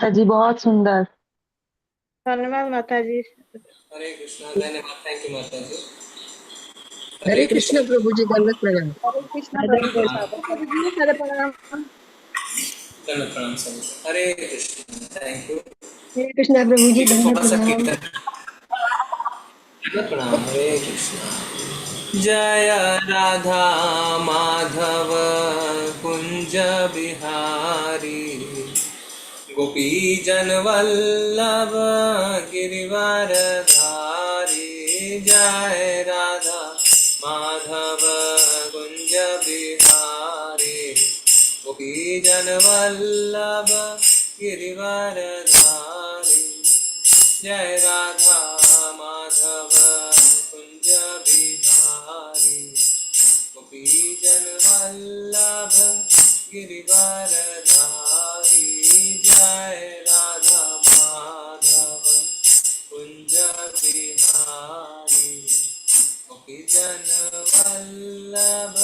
माता जी, बहुत सुंदर। धन्यवाद माता जी। हरे कृष्णा। धन्यवाद। थैंक यू माता जी। हरे हरे कृष्णा। कृष्ण प्रभु जी, दंडवत प्रणाम। हरे कृष्णा हरे प्रभु जी। प्रणाम। प्रभु जी हरे प्रणाम। दंड प्रणाम सभी को। हरे कृष्णा। Thank you. हरे कृष्ण प्रभु जी, ठीक है, दंडवत थोड़ा सा प्रणाम। कीर्तन। दंड प्रणाम। हरे कृष्णा। जय राधा माधव कुंज बिहारी, गोपी जन वल्लभ गिरिवर धारी। जय राधा माधव कुंज बिहारी, गोपी जन वल्लभ गिरिवर धारी। जय राधा माधव कुंज बिहारी, गोपी जन वल्लभ गिरिवर धारी। जय राधा माधव कुंज बिहारी, गोपी जन वल्लभ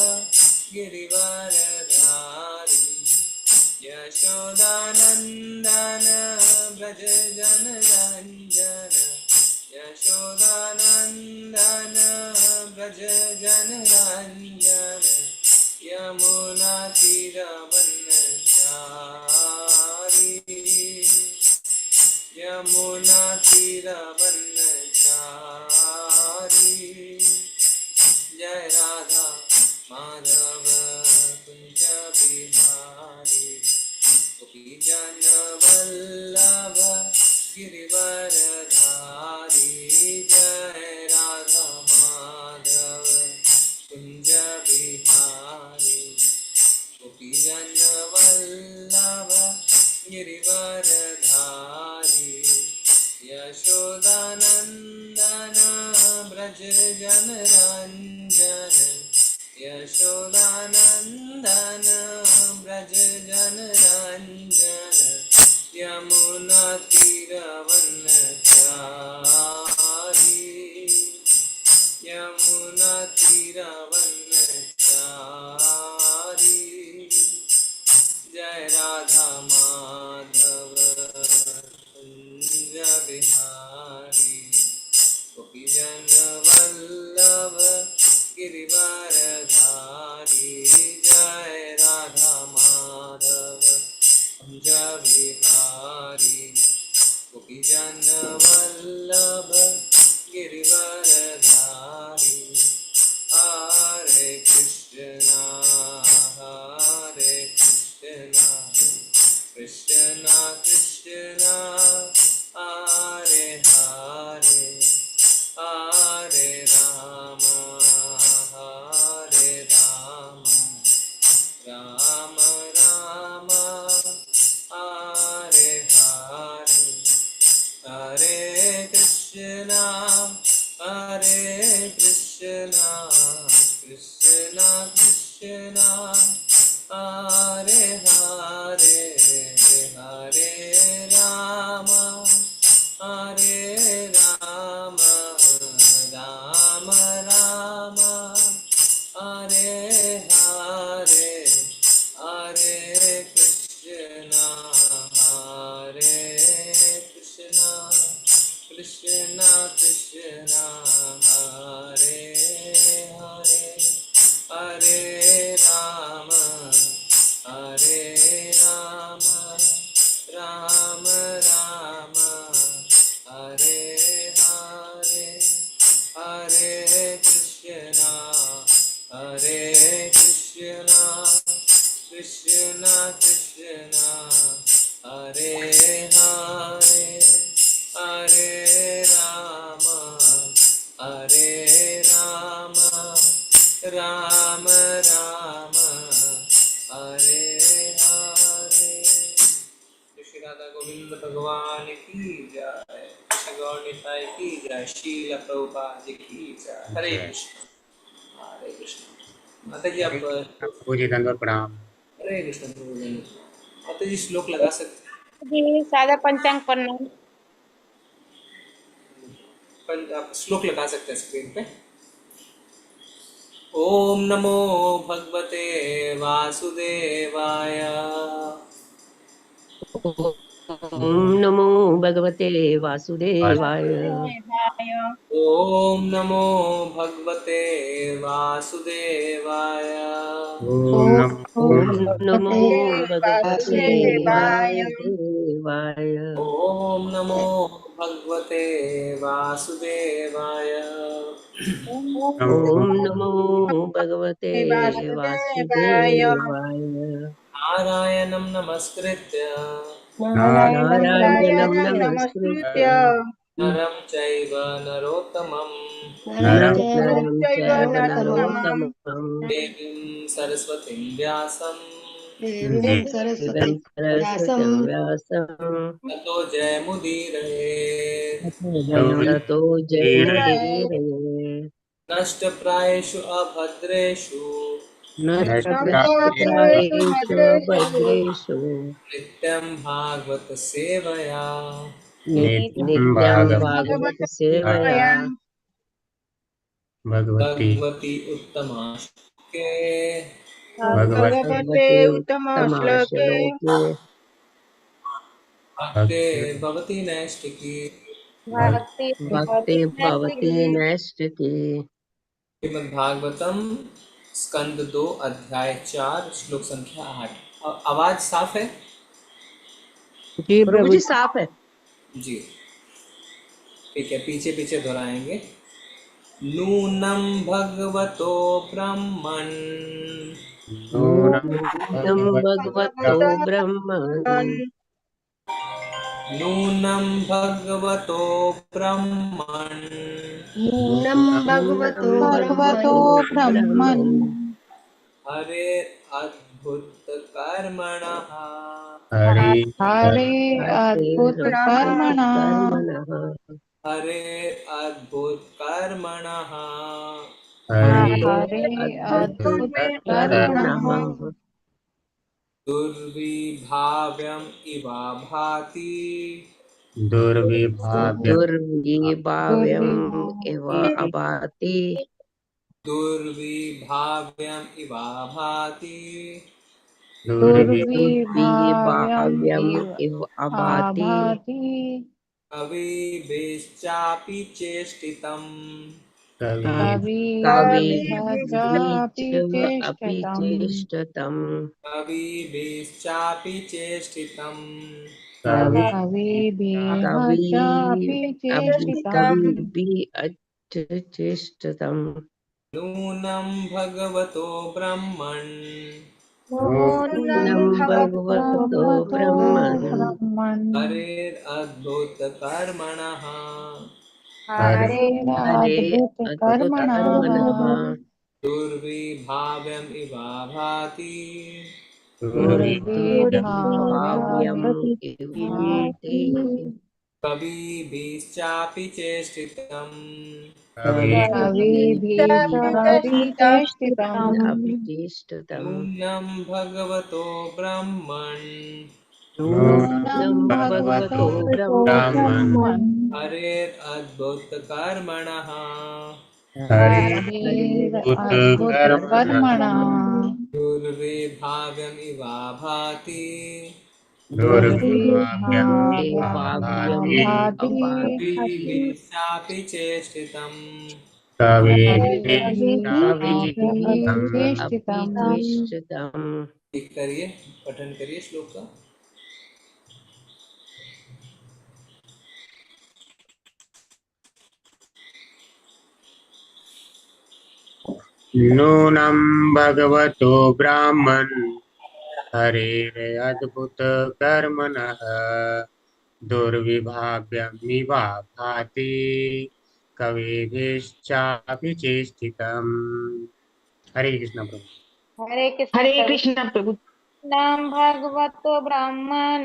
गिरिवर धारी। यशोदानंदन ब्रज जन रंजन, यशोदानंदन ब्रज जन रंजन। यमुना तीरवनचारी, यमुना तीरवनचारी। जय राधा माधव कुंज बिहारी, गोपी जन वल्लभ गिरिवर धारी। जय राधा माधव कुंज बिहारी, गोपी जन वल्लभ गिरिवर धारी। यशोदानंदन ब्रज जन रंजन, यशोदानंदन ब्रज जन रंजन। यमुना तीरवनचारी, यमुना तीरवनचारी। जय राधा माधव कुंज बिहारी, गोपी जन वल्लभ गिरिवर धारी। जय राधा माधव कुंज बिहारी, गोपी जन वल्लभ गिरिवर धारी। हरे कृष्णा हरे कृष्णा, कृष्णा कृष्णा हरे हरे, हरे राम हरे राम, राम राम हरे हरे। हरे कृष्णा कृष्णा कृष्णा हरे हरे, हरे राम राम, राम राम हरे हरे। हरे कृष्णा कृष्णा कृष्णा हरे हरे, हरे राम राम राम हरे हरे। हरे कृष्णा कृष्णा कृष्णा हरे हरे, हरे राम राम राम हरे हरे। श्री राधा गोविंद भगवान की जय, श्री गौर निताई की जय, शील प्रभुपाद की जय। हरे कृष्ण हरे कृष्ण। माता जी आप हरे कृष्ण प्रभु जी, दंडवत प्रणाम। हरे कृष्ण प्रभु जी। माता जी श्लोक लगा सकते जी सादा पंचांग पढ़ना। हैं, आप श्लोक लगा सकते हैं स्क्रीन पे। ओम नमो भगवते वासुदेवाय, ओम नमो भगवते वासुदेवाय। ओम नमो भगवते वासुदेवाय। ओम नमो ओम नमो भगवते वासुदेवाय। वासुदेवाय। ओम नमो भगवते वासुदेवाय। ओम नमो भगवते वासुदेवाय। वासुदेवाय। नारायणं नमस्कृत्य नारायणं नारायणं नमस्कृत्य नमस्कृत्य नरं चैव नरोत्तमं नरं नरं चैव चैव नरोत्तमं नरोत्तमं देवीं सरस्वतीं व्यासं देवीं देवीं सरस्वतीं व्यासं ततो जयमुदीरये। ततो जयमुदीरये। नष्टप्रायेषु अभद्रेषु नमस्तेषु नष्टप्रायेषु भद्रेषु भद्रेषु नित्यं भागवत सेवया नित्यं नित्यं भागवत भागवत सेवया भगवती भगवती उत्तमाश्लोके भगवती भगवते भगवते उत्तम श्लोके उत्तमश्लोके भक्ते भवती नैष्टिकी। भक्ति भक्ते भवति भवति नैष्ठिकी। नैष्ठिकी। श्रीमद्भागवतम स्कंद 2 अध्याय 4 श्लोक संख्या 8। आवाज साफ है जी प्रभु जी साफ है। जी? ठीक है, पीछे पीछे दोहराएंगे। नूनं भगवतो ब्रह्मन् नूनं नूनं भगवतो भगवतो ब्रह्मन् नूनं भगवतो ब्रह्मन् नूनं भगवतो भगवतो भगवतो ब्रह्मन् ब्रह्मन् हरे अद्भुत कर्मणः हरि हरे अद्भुत हरेरद्भुत कर्मणा कर्मणः हरे अद्भुत कर्मणः हरे हरेरद्भुत अद्भुत कर्मणः कर्मणा दुर्विभाव्यम् इवा भाति दुर्विभाव्य दुर्विभाव्यम् इव अभाति दुर्विभाव्यम् इवा भाति दुर्विभाव्यम् दुर्विभाव्यम् इव इव अभाति आभाति कविभिश्चापि चेष्टितम् कवि कविभिश्चापि कविभिश्च अपि चेष्टितम् चेष्टतम् कविभिश्चापि चेष्टितम् कवि कवि कविभिश्चापि चेष्टितम् कविभिः चेष्टतम् नूनं भगवतो ब्रह्मन् नूनं नूनं भगवतो भगवतो ब्रह्मन् ब्रह्मन् हरेरद्भुतकर्मणः हरि हरे हरेरद्भुतकर्मणा अद्भुतकर्मणः दुर्विभाव्यम् इवा भाति दुर्विभाव्यम् इव दुर्विभाव्यमभाति भाति कविभिश्चापि चेष्टितम् कवि कविभिश्चापि चेष्टितम् अपि चेष्टतम् नूनं भगवतो ब्रह्मन् नूनं नूनं भगवतो भगवतो ब्रह्मन् ब्राह्मण ब्रह्मन् हरेरद्भुतकर्मणः हरि उत कर्मण हरेरद्भुतकर्मणा दुर्विभाव्यम् इवा भाति दुर्विभाव्यम् भाव्यम् भाति दुर्विभाव्यमभाति अभाति कविभिश्चापि चेष्टितम् कवि कविभिः कविभिः अपि चेष्टितम् चेष्टतम् ठीक करिए, पठन करिए श्लोक का। नूनं भगवतो ब्राह्मण हरेरद्भुत कर्मणः दुर्विभाव्यमिवा भाति कविभिश्चापि चेष्टितम्। हरे कृष्ण प्रभु। हरे कृष्ण प्रभु। नाम भगवतो ब्राह्मण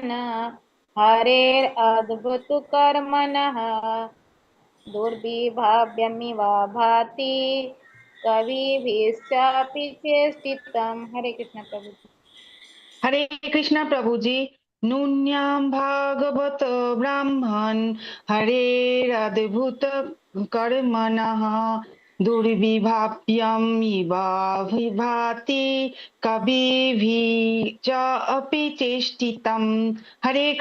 हरेर अद्भुत कर्मणः दुर्विभाव्यमिवा भाति कविभिश्चापि चेष्टितम्। हरे कृष्ण प्रभु। हरे कृष्णा प्रभु जी। नून्यां भागवत ब्राह्मण हरेरद्भुत कर्मणः दुर्विभाव्यम् इवा विभाति कविभिः च अपि चेष्टितम्। हरे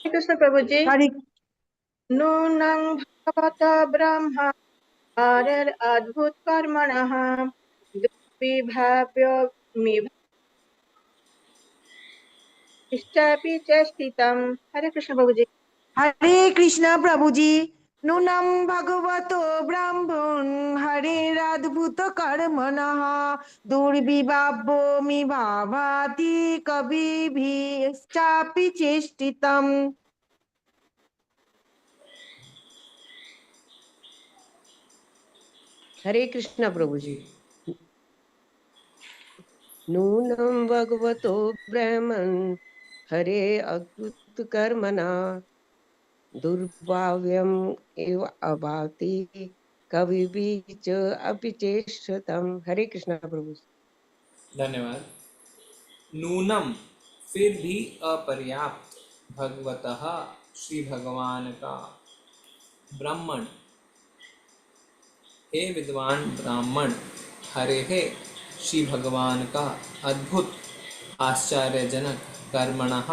कृष्ण प्रभु जी। हरे नूनं भगवत ब्रह्म हरेर अद्भुत कर्मणः दुर्विभाव्यमिष्टापि चेष्टितम्। हरे कृष्ण प्रभु जी। हरे कृष्ण प्रभु जी। नूनम भगवतो ब्राह्मण हरेरद्भुत कर्मणः दुर्विभाव्योमि भावाति कविभिश्चापि चेष्टितम्। हरे कृष्ण प्रभु जी। नूनं भगवतो ब्रह्मन् हरे अद्भुत कर्मणा दुर्भाव्यम एव अभाति कविभिः च अपि चेष्टितम्। हरे कृष्ण प्रभु जी। धन्यवाद। नूनम फिर भी अपर्याप्त, भगवतः श्री भगवान का, ब्राह्मण हे विद्वान ब्राह्मण, हरे हे श्री भगवान का, अद्भुत आश्चर्यजनक, कर्मणः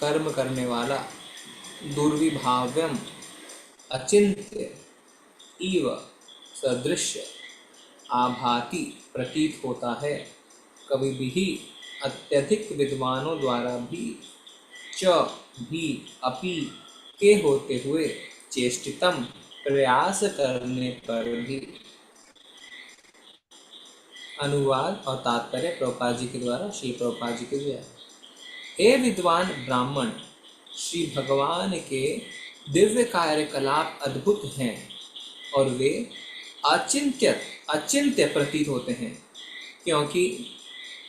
कर्म करने वाला, दुर्विभाव्यम अचिंत्य, इव सदृश, आभाति प्रतीत होता है, कवि भी अत्यधिक विद्वानों द्वारा भी, च भी, अपि के होते हुए, चेष्टितम प्रयास करने पर भी। अनुवाद और तात्पर्य प्रभुपाद जी के द्वारा, श्री प्रभुपाद जी के द्वारा। हे विद्वान ब्राह्मण, श्री भगवान के दिव्य कार्यकलाप अद्भुत हैं और वे अचिंत्य प्रतीत होते हैं, क्योंकि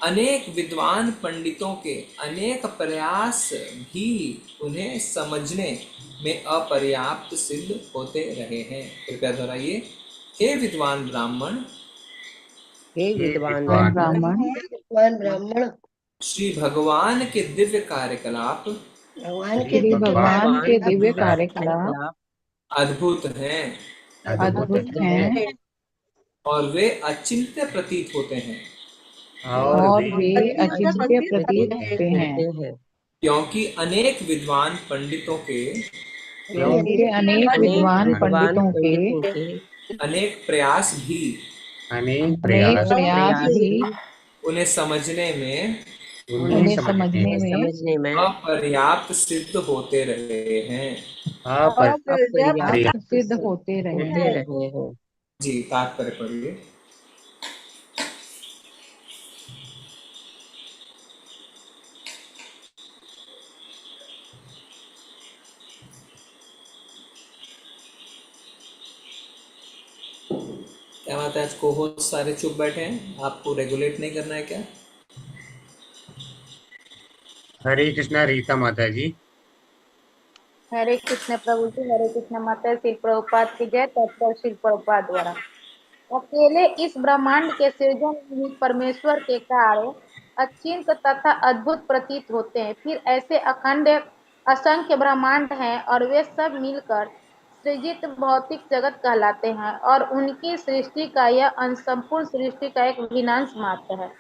अनेक विद्वान पंडितों के अनेक प्रयास भी उन्हें समझने में अपर्याप्त सिद्ध होते रहे हैं। कृपया दोहराइए। हे विद्वान ब्राह्मण, हे विद्वान ब्राह्मण श्री भगवान के दिव्य कार्यकलाप भगवान श्री भगवान के दिव्य कार्यकलाप अद्भुत हैं अद्भुत हैं और वे अचिंत्य प्रतीत होते हैं, और वे अचिंत्य प्रतीत होते हैं, क्योंकि अनेक विद्वान पंडितों के क्योंकि अनेक विद्वान पंडितों के अनेक प्रयास भी उन्हें समझने में अपर्याप्त सिद्ध होते रहे हैं। अपर्याप्त सिद्ध होते रहे हैं। जी, तात्पर्य पढ़िए। क्या बात है, आज को सारे चुप बैठे हैं, आपको रेगुलेट नहीं करना है क्या? हरे कृष्णा रीता माता जी। हरे कृष्ण प्रभु जी। हरे कृष्ण माता। श्री प्रभुपाद की जय। तत्पर श्री प्रभुपाद द्वारा। अकेले इस ब्रह्मांड के सृजन में ही परमेश्वर के कार्य अचिंत तथा अद्भुत प्रतीत होते हैं। फिर ऐसे अखंड असंख्य ब्रह्मांड हैं और वे सब मिलकर सृजित भौतिक जगत कहलाते हैं और उनकी सृष्टि का यह अंश संपूर्ण सृष्टि का एक भिन्नांश मात्र है।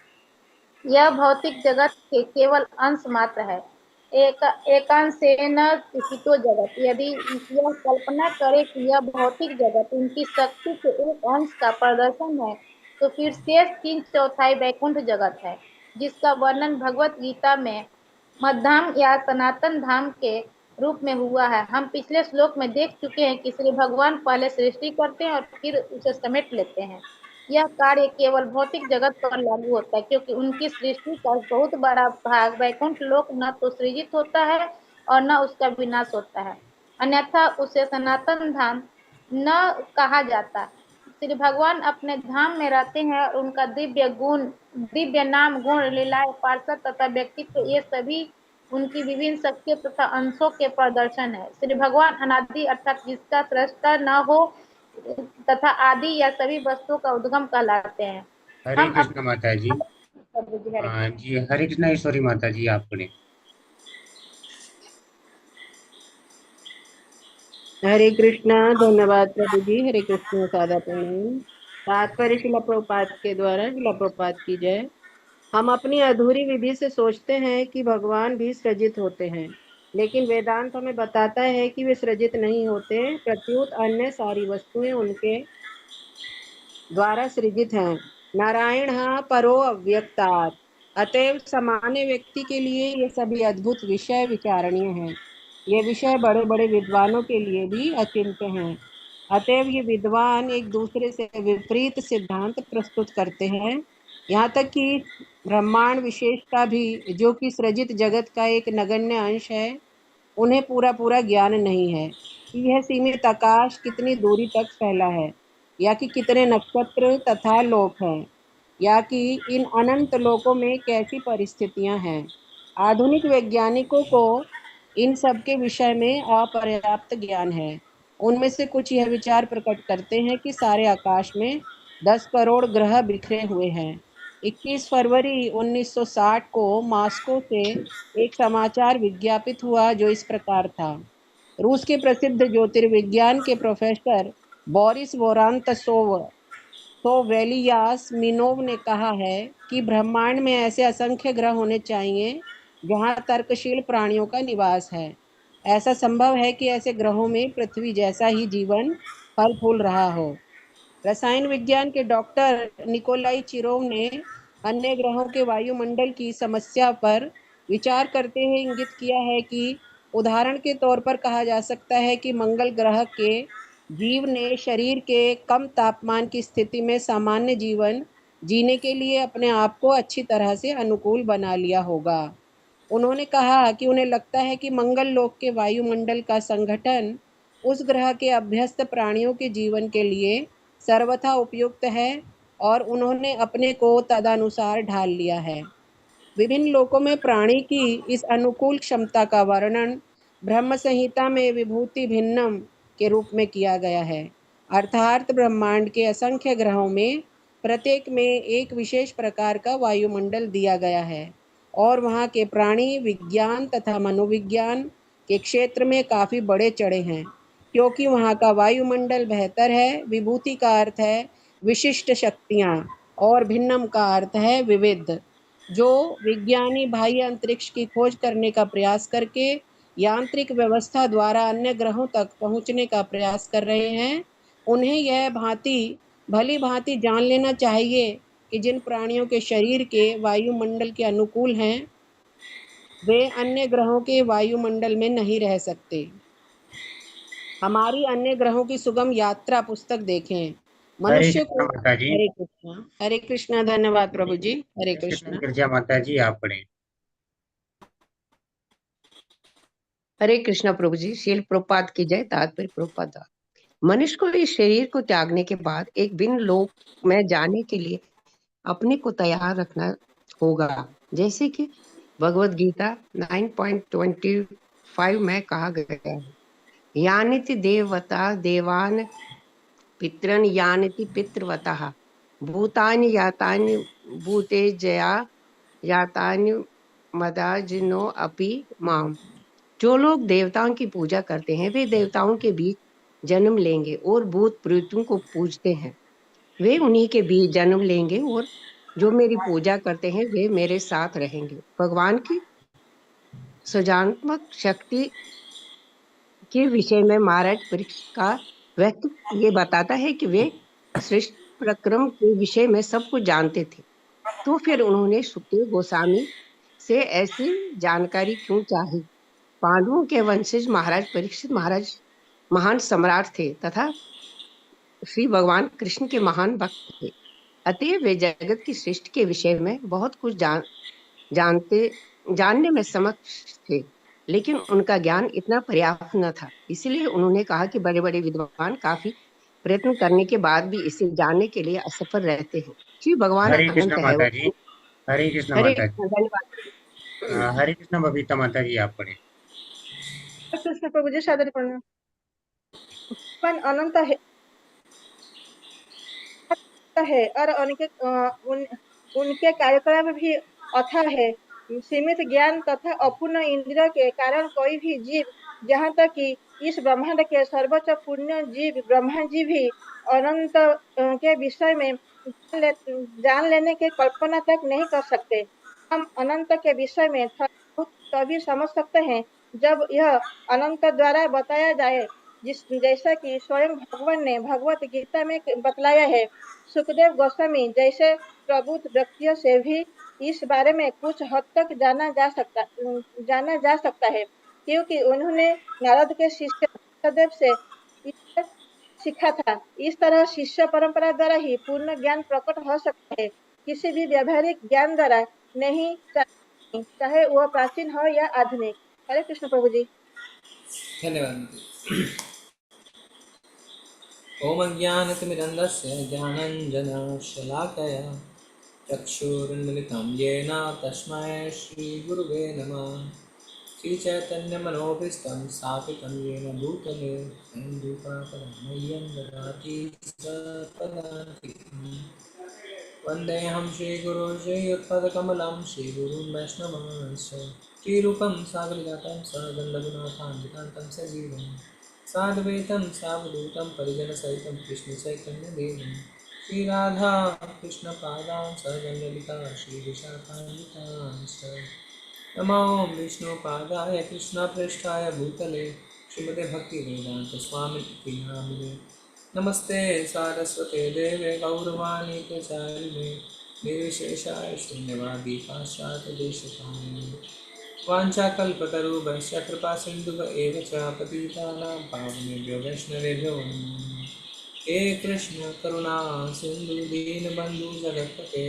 यह भौतिक जगत के केवल अंश मात्र है। एकांशेन स्थितो जगत। यदि यह कल्पना करे कि यह भौतिक जगत उनकी शक्ति के एक अंश का प्रदर्शन है, तो फिर शेष 3/4 वैकुंठ जगत है, जिसका वर्णन भगवत गीता में मध्यम या सनातन धाम के रूप में हुआ है। हम पिछले श्लोक में देख चुके हैं कि श्री भगवान पहले सृष्टि करते हैं और फिर उसे समेट लेते हैं। यह कार्य केवल भौतिक जगत पर लागू होता है, क्योंकि उनकी सृष्टि का बहुत बड़ा भाग वैकुंठ लोक न तो सृजित होता है और न उसका विनाश होता है, अन्यथा उसे सनातन धाम न कहा जाता। श्री भगवान अपने धाम में रहते हैं और उनका दिव्य नाम, गुण, लीलाएं, पार्षद तथा व्यक्तित्व, ये सभी उनकी विभिन्न शक्तियों तथा अंशों के प्रदर्शन है। श्री भगवान अनादि अर्थात जिसका सृष्टा न हो तथा आदि या सभी वस्तुओं का उद्गम कहलाते हैं। हरे कृष्ण माता जी। जी, हरे कृष्णा ईश्वरी माता जी, आप पढ़े। हरे कृष्णा। धन्यवाद प्रभु जी। हरे कृष्ण सादा प्रणाम। तात्पर्य शिला प्रभुपाद के द्वारा। शिला प्रभुपाद की जय। हम अपनी अधूरी विधि से सोचते हैं कि भगवान भी सृजित होते हैं, लेकिन वेदांत हमें बताता है कि वे सृजित नहीं होते, प्रत्युत अन्य सारी वस्तुएं उनके द्वारा सृजित हैं। नारायण परो अव्यक्तात्। अतएव सामान्य व्यक्ति के लिए ये सभी अद्भुत विषय विचारणीय हैं। ये विषय बड़े बड़े विद्वानों के लिए भी अचिंत्य हैं। अतएव ये विद्वान एक दूसरे से विपरीत सिद्धांत प्रस्तुत करते हैं। यहाँ तक कि ब्रह्मांड विशेषता भी, जो कि सृजित जगत का एक नगण्य अंश है, उन्हें पूरा पूरा ज्ञान नहीं है कि यह सीमित आकाश कितनी दूरी तक फैला है, या कि कितने नक्षत्र तथा लोक हैं, या कि इन अनंत लोकों में कैसी परिस्थितियां हैं। आधुनिक वैज्ञानिकों को इन सब के विषय में अपर्याप्त ज्ञान है। उनमें से कुछ यह विचार प्रकट करते हैं कि सारे आकाश में 10 करोड़ ग्रह बिखरे हुए हैं। 21 फरवरी 1960 को मॉस्को से एक समाचार विज्ञापित हुआ जो इस प्रकार था। रूस के प्रसिद्ध ज्योतिर्विज्ञान के प्रोफेसर बोरिस वोरांतसोव सोवेलियास मिनोव ने कहा है कि ब्रह्मांड में ऐसे असंख्य ग्रह होने चाहिए जहां तर्कशील प्राणियों का निवास है। ऐसा संभव है कि ऐसे ग्रहों में पृथ्वी जैसा ही जीवन फल फूल रहा हो। रसायन विज्ञान के डॉक्टर निकोलाई चिरोव ने अन्य ग्रहों के वायुमंडल की समस्या पर विचार करते हुए इंगित किया है कि उदाहरण के तौर पर कहा जा सकता है कि मंगल ग्रह के जीव ने शरीर के कम तापमान की स्थिति में सामान्य जीवन जीने के लिए अपने आप को अच्छी तरह से अनुकूल बना लिया होगा। उन्होंने कहा कि उन्हें लगता है कि मंगल लोक के वायुमंडल का संगठन उस ग्रह के अभ्यस्त प्राणियों के जीवन के लिए सर्वथा उपयुक्त है, और उन्होंने अपने को तदनुसार ढाल लिया है। विभिन्न लोकों में प्राणी की इस अनुकूल क्षमता का वर्णन ब्रह्म संहिता में विभूति भिन्नम के रूप में किया गया है। अर्थात ब्रह्मांड के असंख्य ग्रहों में प्रत्येक में एक विशेष प्रकार का वायुमंडल दिया गया है, और वहाँ के प्राणी विज्ञान तथा मनोविज्ञान के क्षेत्र में काफी बड़े चढ़े हैं, क्योंकि वहाँ का वायुमंडल बेहतर है। विभूति का अर्थ है विशिष्ट शक्तियाँ, और भिन्नम का अर्थ है विविध। जो विज्ञानी बाह्य अंतरिक्ष की खोज करने का प्रयास करके यांत्रिक व्यवस्था द्वारा अन्य ग्रहों तक पहुंचने का प्रयास कर रहे हैं, उन्हें यह भली भांति जान लेना चाहिए कि जिन प्राणियों के शरीर के वायुमंडल के अनुकूल हैं, वे अन्य ग्रहों के वायुमंडल में नहीं रह सकते। हमारी अन्य ग्रहों की सुगम यात्रा पुस्तक देखें। मनुष्य को माता जी। हरे कृष्णा। हरे कृष्णा। धन्यवाद प्रभु जी। हरे कृष्णा। गिरजा माता जी आप पढ़े। हरे कृष्णा प्रभु जी। शील प्रभुपाद की जय। तात्पर्य प्रभुपाद। मनुष्य को इस शरीर को त्यागने के बाद एक भिन्न लोक में जाने के लिए अपने को तैयार रखना होगा, जैसे कि भगवत गीता 9.25 में कहा गया है, यानिति देवता देवान पितरन यानिति पितृवतः भूतानि यातानि भूते जया यातानि मदाजिनो अपि माम। जो लोग देवताओं की पूजा करते हैं वे देवताओं के बीच जन्म लेंगे, और भूत प्रेतों को पूजते हैं वे उन्हीं के बीच जन्म लेंगे, और जो मेरी पूजा करते हैं वे मेरे साथ रहेंगे। भगवान की सृजनात्मक शक्ति के विषय में महाराज परीक्षित का व्यक्ति ये बताता है कि वे सृष्टि प्रक्रम के विषय में सब कुछ जानते थे, तो फिर उन्होंने सुखदेव गोस्वामी से ऐसी जानकारी क्यों चाही? पांडवों के वंशज महाराज परीक्षित महाराज महान सम्राट थे तथा श्री भगवान कृष्ण के महान भक्त थे। अतएव वे जगत की सृष्टि के विषय में बहुत कुछ जानने में समक्ष थे, लेकिन उनका ज्ञान इतना पर्याप्त न था। इसलिए उन्होंने कहा कि बड़े बड़े विद्वान काफी प्रयत्न करने के बाद भी इसे जानने के लिए असफल रहते हैं। श्री भगवान हरे अनंत कृष्ण है। माता जी। हरे कृष्ण हरे माता जी। कृष्ण। धन्यवाद। हरे कृष्ण बबीता माता जी आप पढ़े। कृष्ण प्रभु जी सादर प्रणाम। अनंत है और उनके कार्यक्रम भी अथाह है। सीमित ज्ञान तथा अपूर्ण इंद्रिय के कारण कोई भी जीव, जहाँ तक कि इस ब्रह्मांड के सर्वोच्च पुण्य जीव ब्रह्मा जी भी अनंत के विषय में जान लेने की कल्पना तक नहीं कर सकते। हम अनंत के विषय में तभी समझ सकते हैं जब यह अनंत द्वारा बताया जाए, जैसा कि स्वयं भगवान ने भगवत गीता में बतलाया है। सुखदेव गोस्वामी जैसे प्रबुद्ध व्यक्तियों से भी इस बारे में कुछ हद तक जाना जा सकता है, क्योंकि उन्होंने नारद के शिष्य सदैव से इसे सीखा था। इस तरह शिष्य परंपरा द्वारा ही पूर्ण ज्ञान प्रकट हो सकता है, किसी भी व्यावहारिक ज्ञान द्वारा नहीं, चाहे वह प्राचीन हो या आधुनिक। हरे कृष्ण प्रभु जी। धन्यवाद। ओम ज्ञानतिमिरन्धस्य ज्ञानञ्जनशलाकया चक्षुरुन्मिलितं येन तस्मै श्रीगुरुवे नमः। श्रीचैतन्यमनोभीष्टं स्थापितं येन भूतले स्वयं ददाति सपदान्तिकम्। वन्देऽहं श्रीगुरुं श्रीयुत्पदकमलं श्रीगुरुं वैष्णवांश्च श्रीरूपं सागरजातं सगन्धगुणाकान्वितं सजीवं साद्वैतं सावधूतं परिजनसहितं कृष्णचैतन्यदेवं श्रीराधा कृष्णपादां सगणललिता श्रीविशाखान्वितांश्च। नमो विष्णुपादाय कृष्णपृष्ठाय भूतले श्रीमते भक्तिवेदान्तस्वामिनिति नामिने। नमस्ते सारस्वते देवे गौरवाणी प्रचारिणे निर्विशेषाय शून्यवादी पाश्चात्यदेशकारिणे। वाञ्छाकल्पतरुभ्यश्च कृपा सिन्धुव एव च पतितानां पावनेभ्यो वैष्णवेभ्यो नमो नमः। हे कृष्ण करुणा सिन्धु दीनबन्धु जगत्पते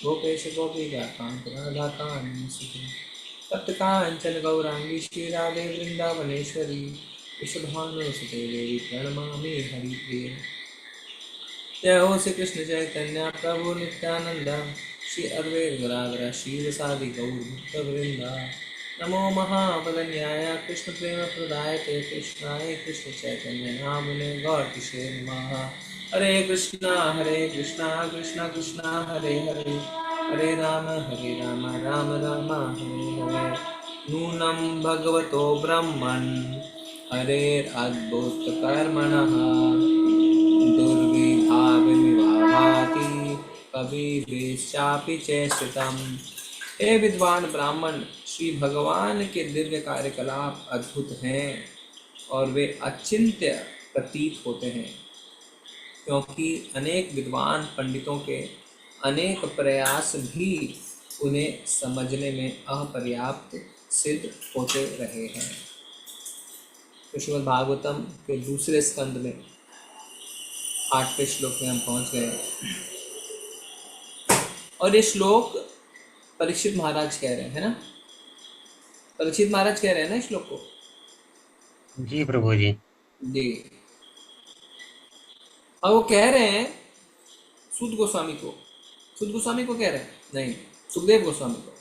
गोपेश गोपीकान्त राधाकान्त तप्तकाञ्चन गौरांगी श्रीराधे वृन्दावनेश्वरी वृषभानुसुते देवी प्रणमामि हरिप्रिये। जय हो श्री कृष्ण चैतन्य प्रभु नित्यानंद श्री अद्वैत गदाधर श्रीवासादि गौर भक्तवृंदा। नमो महाबलन्याय कृष्ण प्रेम प्रदायते कृष्णाय कृष्ण चैतन्य नामने गौर किशोर नमः। हरे कृष्णा कृष्णा कृष्णा हरे हरे हरे राम राम राम हरे हरे। नूनं भगवतो ब्रह्मन् हरेरद्भुत कर्मणः दुर्विभाति कविभिश्चापि चेष्टितम्। हे विद्वान ब्राह्मण, श्री भगवान के दिव्य कार्यकलाप अद्भुत हैं और वे अचिंत्य प्रतीत होते हैं, क्योंकि अनेक विद्वान पंडितों के अनेक प्रयास भी उन्हें समझने में अपर्याप्त सिद्ध होते रहे हैं। तो श्रीमद् भागवतम के दूसरे स्कंद में 8वें श्लोक में हम पहुंच गए और ये श्लोक परीक्षित महाराज कह रहे हैं, है ना? परीक्षित महाराज कह रहे हैं ना इस श्लोक को? जी प्रभु जी। जी। और वो कह रहे हैं सूत गोस्वामी को। सूत गोस्वामी को कह रहे हैं? नहीं, सुखदेव गोस्वामी को।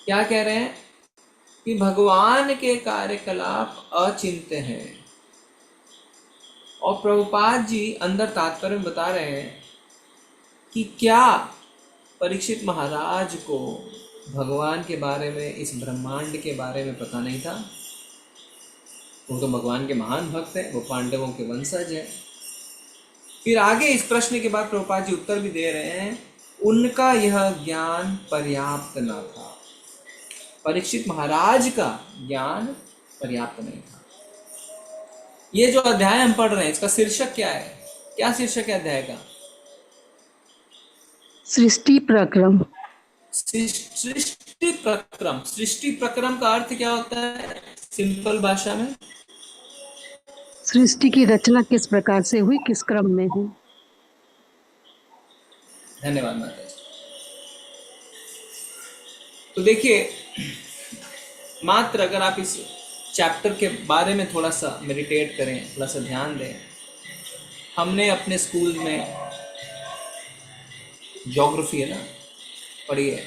क्या कह रहे हैं? कि भगवान के कार्यकलाप अचिंत्य हैं। और प्रभुपाद जी अंदर तात्पर्य में बता रहे हैं कि क्या परीक्षित महाराज को भगवान के बारे में, इस ब्रह्मांड के बारे में पता नहीं था? वो तो भगवान के महान भक्त हैं, वो पांडवों के वंशज हैं। फिर आगे इस प्रश्न के बाद प्रभुपाद जी उत्तर भी दे रहे हैं, उनका यह ज्ञान पर्याप्त न था। परीक्षित महाराज का ज्ञान पर्याप्त नहीं था। ये जो अध्याय हम पढ़ रहे हैं, इसका शीर्षक क्या है? क्या शीर्षक है अध्याय का? सृष्टि प्रक्रम। सृष्टि प्रक्रम। सृष्टि प्रक्रम का अर्थ क्या होता है सिंपल भाषा में? सृष्टि की रचना किस प्रकार से हुई, किस क्रम में हुई। धन्यवाद माता जी। तो देखिए, मात्र अगर आप इस चैप्टर के बारे में थोड़ा सा मेडिटेट करें, थोड़ा सा ध्यान दें। हमने अपने स्कूल में ज्योग्राफी है ना पढ़ी है,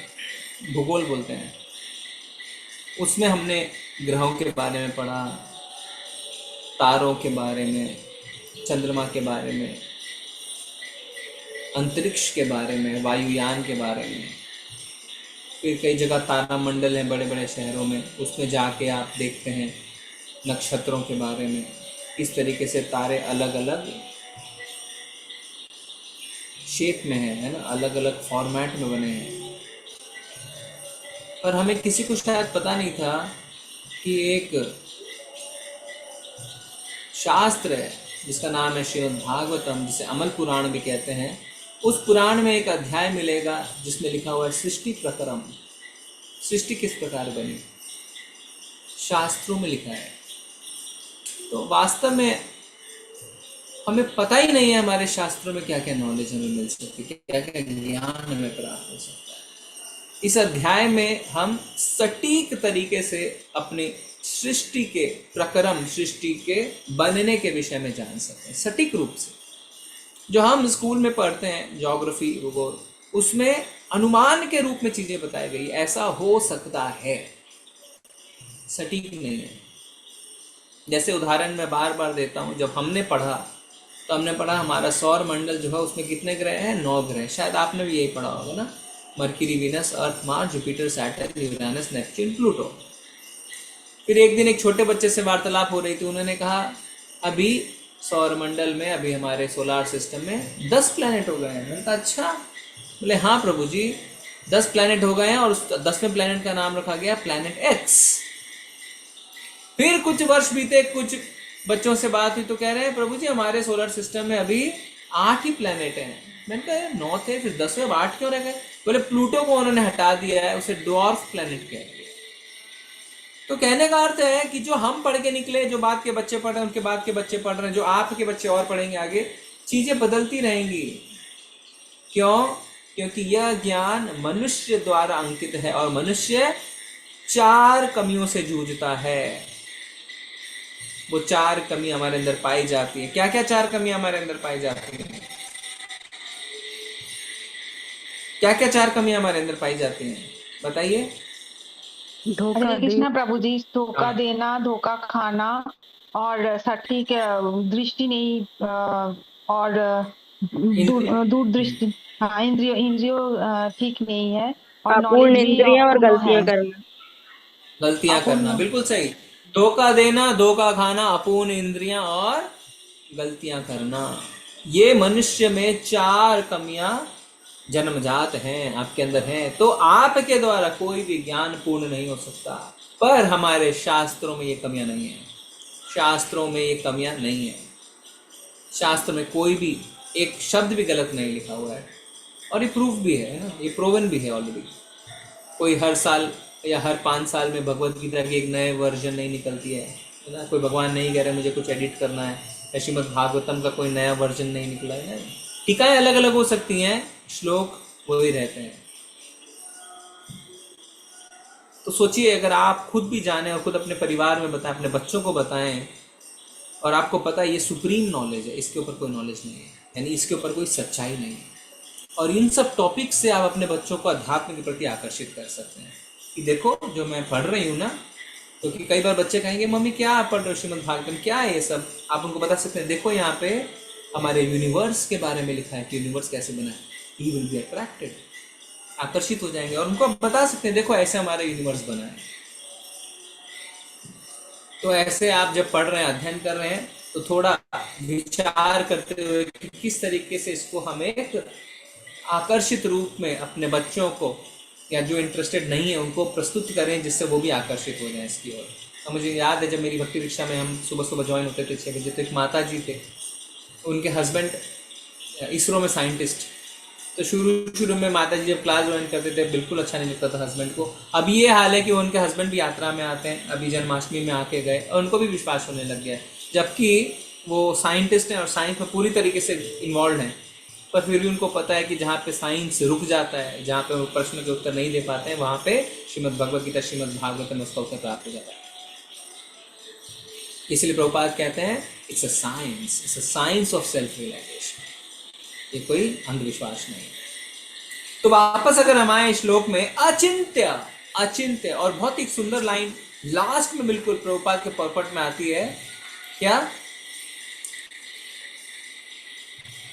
भूगोल बोलते हैं, उसमें हमने ग्रहों के बारे में पढ़ा, तारों के बारे में, चंद्रमा के बारे में, अंतरिक्ष के बारे में, वायुयान के बारे में। फिर कई जगह तारामंडल हैं बड़े बड़े शहरों में, उसमें जाके आप देखते हैं नक्षत्रों के बारे में, किस तरीके से तारे अलग अलग शेप में है ना, अलग अलग फॉर्मेट में बने हैं। पर हमें किसी को शायद पता नहीं था कि एक शास्त्र है जिसका नाम है श्रीमद् भागवतम, जिसे अमल पुराण भी कहते हैं। उस पुराण में एक अध्याय मिलेगा जिसमें लिखा हुआ है सृष्टि प्रकरम। सृष्टि किस प्रकार बनी, शास्त्रों में लिखा है। तो वास्तव में हमें पता ही नहीं है हमारे शास्त्रों में क्या क्या नॉलेज हमें मिल सकती है, क्या क्या ज्ञान हमें प्राप्त हो सकता है। इस अध्याय में हम सटीक तरीके से अपनी सृष्टि के प्रक्रम, सृष्टि के बनने के विषय में जान सकते हैं सटीक रूप से। जो हम स्कूल में पढ़ते हैं ज्योग्राफी, भूगोल, उसमें अनुमान के रूप में चीजें बताई गई, ऐसा हो सकता है, सटीक नहीं है। जैसे उदाहरण मैं बार बार देता हूँ, जब हमने पढ़ा तो हमने पढ़ा हमारा सौर मंडल जो है उसमें कितने ग्रह हैं, 9 ग्रह। शायद आपने भी यही पढ़ा होगा ना, Mercury, Venus, Earth, Mars, Jupiter, Saturn, Uranus, Neptune, Pluto. फिर एक दिन एक छोटे बच्चे से वार्तालाप हो रही थी, उन्होंने कहा अभी सौर मंडल में, अभी हमारे सोलार सिस्टम में 10 प्लैनेट हो गए हैं। मैंने कहा अच्छा? बोले हाँ प्रभु जी, 10 प्लैनेट हो गए हैं और उस 10वें प्लैनेट का नाम रखा गया प्लैनेट एक्स। फिर कुछ वर्ष बीते, कुछ बच्चों से बात हुई तो कह रहे हैं प्रभु जी हमारे सोलर सिस्टम में अभी 8 ही प्लैनेट हैं। मैंने कहा 9 थे, फिर 10वें 8 क्यों रह गए? बोले प्लूटो को उन्होंने हटा दिया है, उसे ड्वार्फ प्लैनेट कह दिया। तो कहने का अर्थ है कि जो हम पढ़ के निकले, जो बाद के बच्चे पढ़ रहे हैं, उनके बाद के बच्चे पढ़ रहे हैं, जो आपके बच्चे और पढ़ेंगे आगे, चीजें बदलती रहेंगी। क्यों? क्योंकि यह ज्ञान मनुष्य द्वारा अंकित है और मनुष्य 4 कमियों से जूझता है। वो 4 कमी हमारे अंदर पाई जाती है। क्या क्या 4 कमी हमारे अंदर पाई जाती है? क्या क्या 4 कमी हमारे अंदर पाई जाती हैं, बताइए। धोखा हरे कृष्णा प्रभु जी। धोखा देना, धोखा खाना, और सटीक दृष्टि नहीं, और दूर दृष्टि, हाँ, इंद्रियों ठीक नहीं है, और अपूर्ण इंद्रियां और गलतियां है। करना। गलतियां करना, बिल्कुल सही। धोखा देना, धोखा खाना, अपूर्ण इंद्रियां और गलतियां करना, ये मनुष्य में 4 कमियां जन्मजात हैं, आपके अंदर हैं। तो आपके द्वारा कोई भी ज्ञान पूर्ण नहीं हो सकता। पर हमारे शास्त्रों में ये कमियां नहीं है, शास्त्रों में ये कमियां नहीं है। शास्त्र में कोई भी एक शब्द भी गलत नहीं लिखा हुआ है, और ये प्रूफ भी है ना, ये प्रूवन भी है ऑलरेडी। कोई हर साल या हर 5 साल में भगवत गीता की एक नए वर्जन नहीं निकलती है ना। कोई भगवान नहीं कह रहे मुझे कुछ एडिट करना है, या श्रीमद् भागवतम का कोई नया वर्जन नहीं निकला है। टीकाएं अलग अलग हो सकती हैं, श्लोक वही रहते हैं। तो सोचिए, अगर आप खुद भी जाने और खुद अपने परिवार में बताएं, अपने बच्चों को बताएं, और आपको पता है ये सुप्रीम नॉलेज है, इसके ऊपर कोई नॉलेज नहीं है, यानी इसके ऊपर कोई सच्चाई नहीं है, और इन सब टॉपिक से आप अपने बच्चों को अध्यात्म के प्रति आकर्षित कर सकते हैं कि देखो जो मैं पढ़ रही हूँ ना। क्योंकि कई बार बच्चे कहेंगे मम्मी क्या आप पढ़ रहे हो श्रीमद् भागवतम, क्या है ये सब? आप उनको बता सकते हैं देखो यहाँ पे हमारे यूनिवर्स के बारे में लिखा है कि यूनिवर्स कैसे बना है। ही विल बी अट्रैक्टेड, आकर्षित हो जाएंगे, और उनको बता सकते हैं देखो ऐसे हमारा यूनिवर्स बना है। तो ऐसे आप जब पढ़ रहे हैं, अध्ययन कर रहे हैं, तो थोड़ा विचार करते हुए कि किस तरीके से इसको हम एक आकर्षित रूप में अपने बच्चों को, या जो इंटरेस्टेड नहीं है उनको प्रस्तुत करें, जिससे वो भी आकर्षित हो जाए इसकी ओर। और मुझे याद है जब मेरी भक्ति रिक्शा में हम सुबह सुबह ज्वाइन होते थे 6 बजे, तो एक माता जी थे, उनके हस्बैंड इसरो में साइंटिस्ट। तो शुरू में माता जी जब क्लास ज्वाइन करते थे बिल्कुल अच्छा नहीं लगता था हस्बैंड को। अब ये हाल है कि उनके हस्बैंड भी यात्रा में आते हैं, अभी जन्माष्टमी में आके गए, और उनको भी विश्वास होने लग गया, जबकि वो साइंटिस्ट हैं और साइंस में पूरी तरीके से इन्वॉल्व हैं। पर फिर भी उनको पता है कि जहाँ पे साइंस रुक जाता है, जहाँ पे वो प्रश्न के उत्तर नहीं दे पाते हैं, वहाँ पे श्रीमद् भगवत गीता, श्रीमद् भागवत में उसका उत्तर प्राप्त हो जाता है। इसलिए प्रभुपाद कहते हैं it's a science of self realisation, ये कोई अंधविश्वास नहीं। तो वापस अगर हम आए श्लोक में, अचिंत्य, और बहुत ही सुंदर लाइन लास्ट में बिल्कुल प्रभुपाद के पर्पट में आती है, क्या?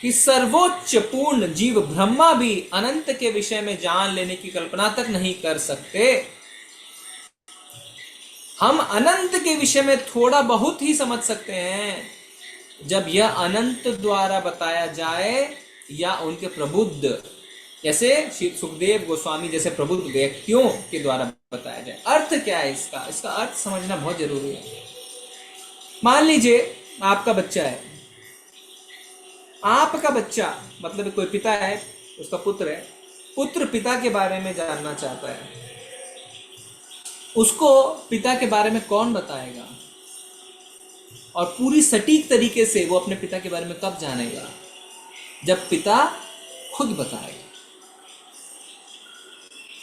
कि सर्वोच्च पूर्ण जीव ब्रह्मा भी अनंत के विषय में जान लेने की कल्पना तक नहीं कर सकते। हम अनंत के विषय में थोड़ा बहुत ही समझ सकते हैं जब यह अनंत द्वारा बताया जाए, या उनके प्रबुद्ध, जैसे सुखदेव गोस्वामी जैसे प्रबुद्ध व्यक्तियों के द्वारा बताया जाए। अर्थ क्या है इसका? इसका अर्थ समझना बहुत जरूरी है। मान लीजिए आपका बच्चा है, आपका बच्चा मतलब कोई पिता है, उसका पुत्र है, पुत्र पिता के बारे में जानना चाहता है, उसको पिता के बारे में कौन बताएगा? और पूरी सटीक तरीके से वो अपने पिता के बारे में कब जानेगा? जब पिता खुद बताएगा।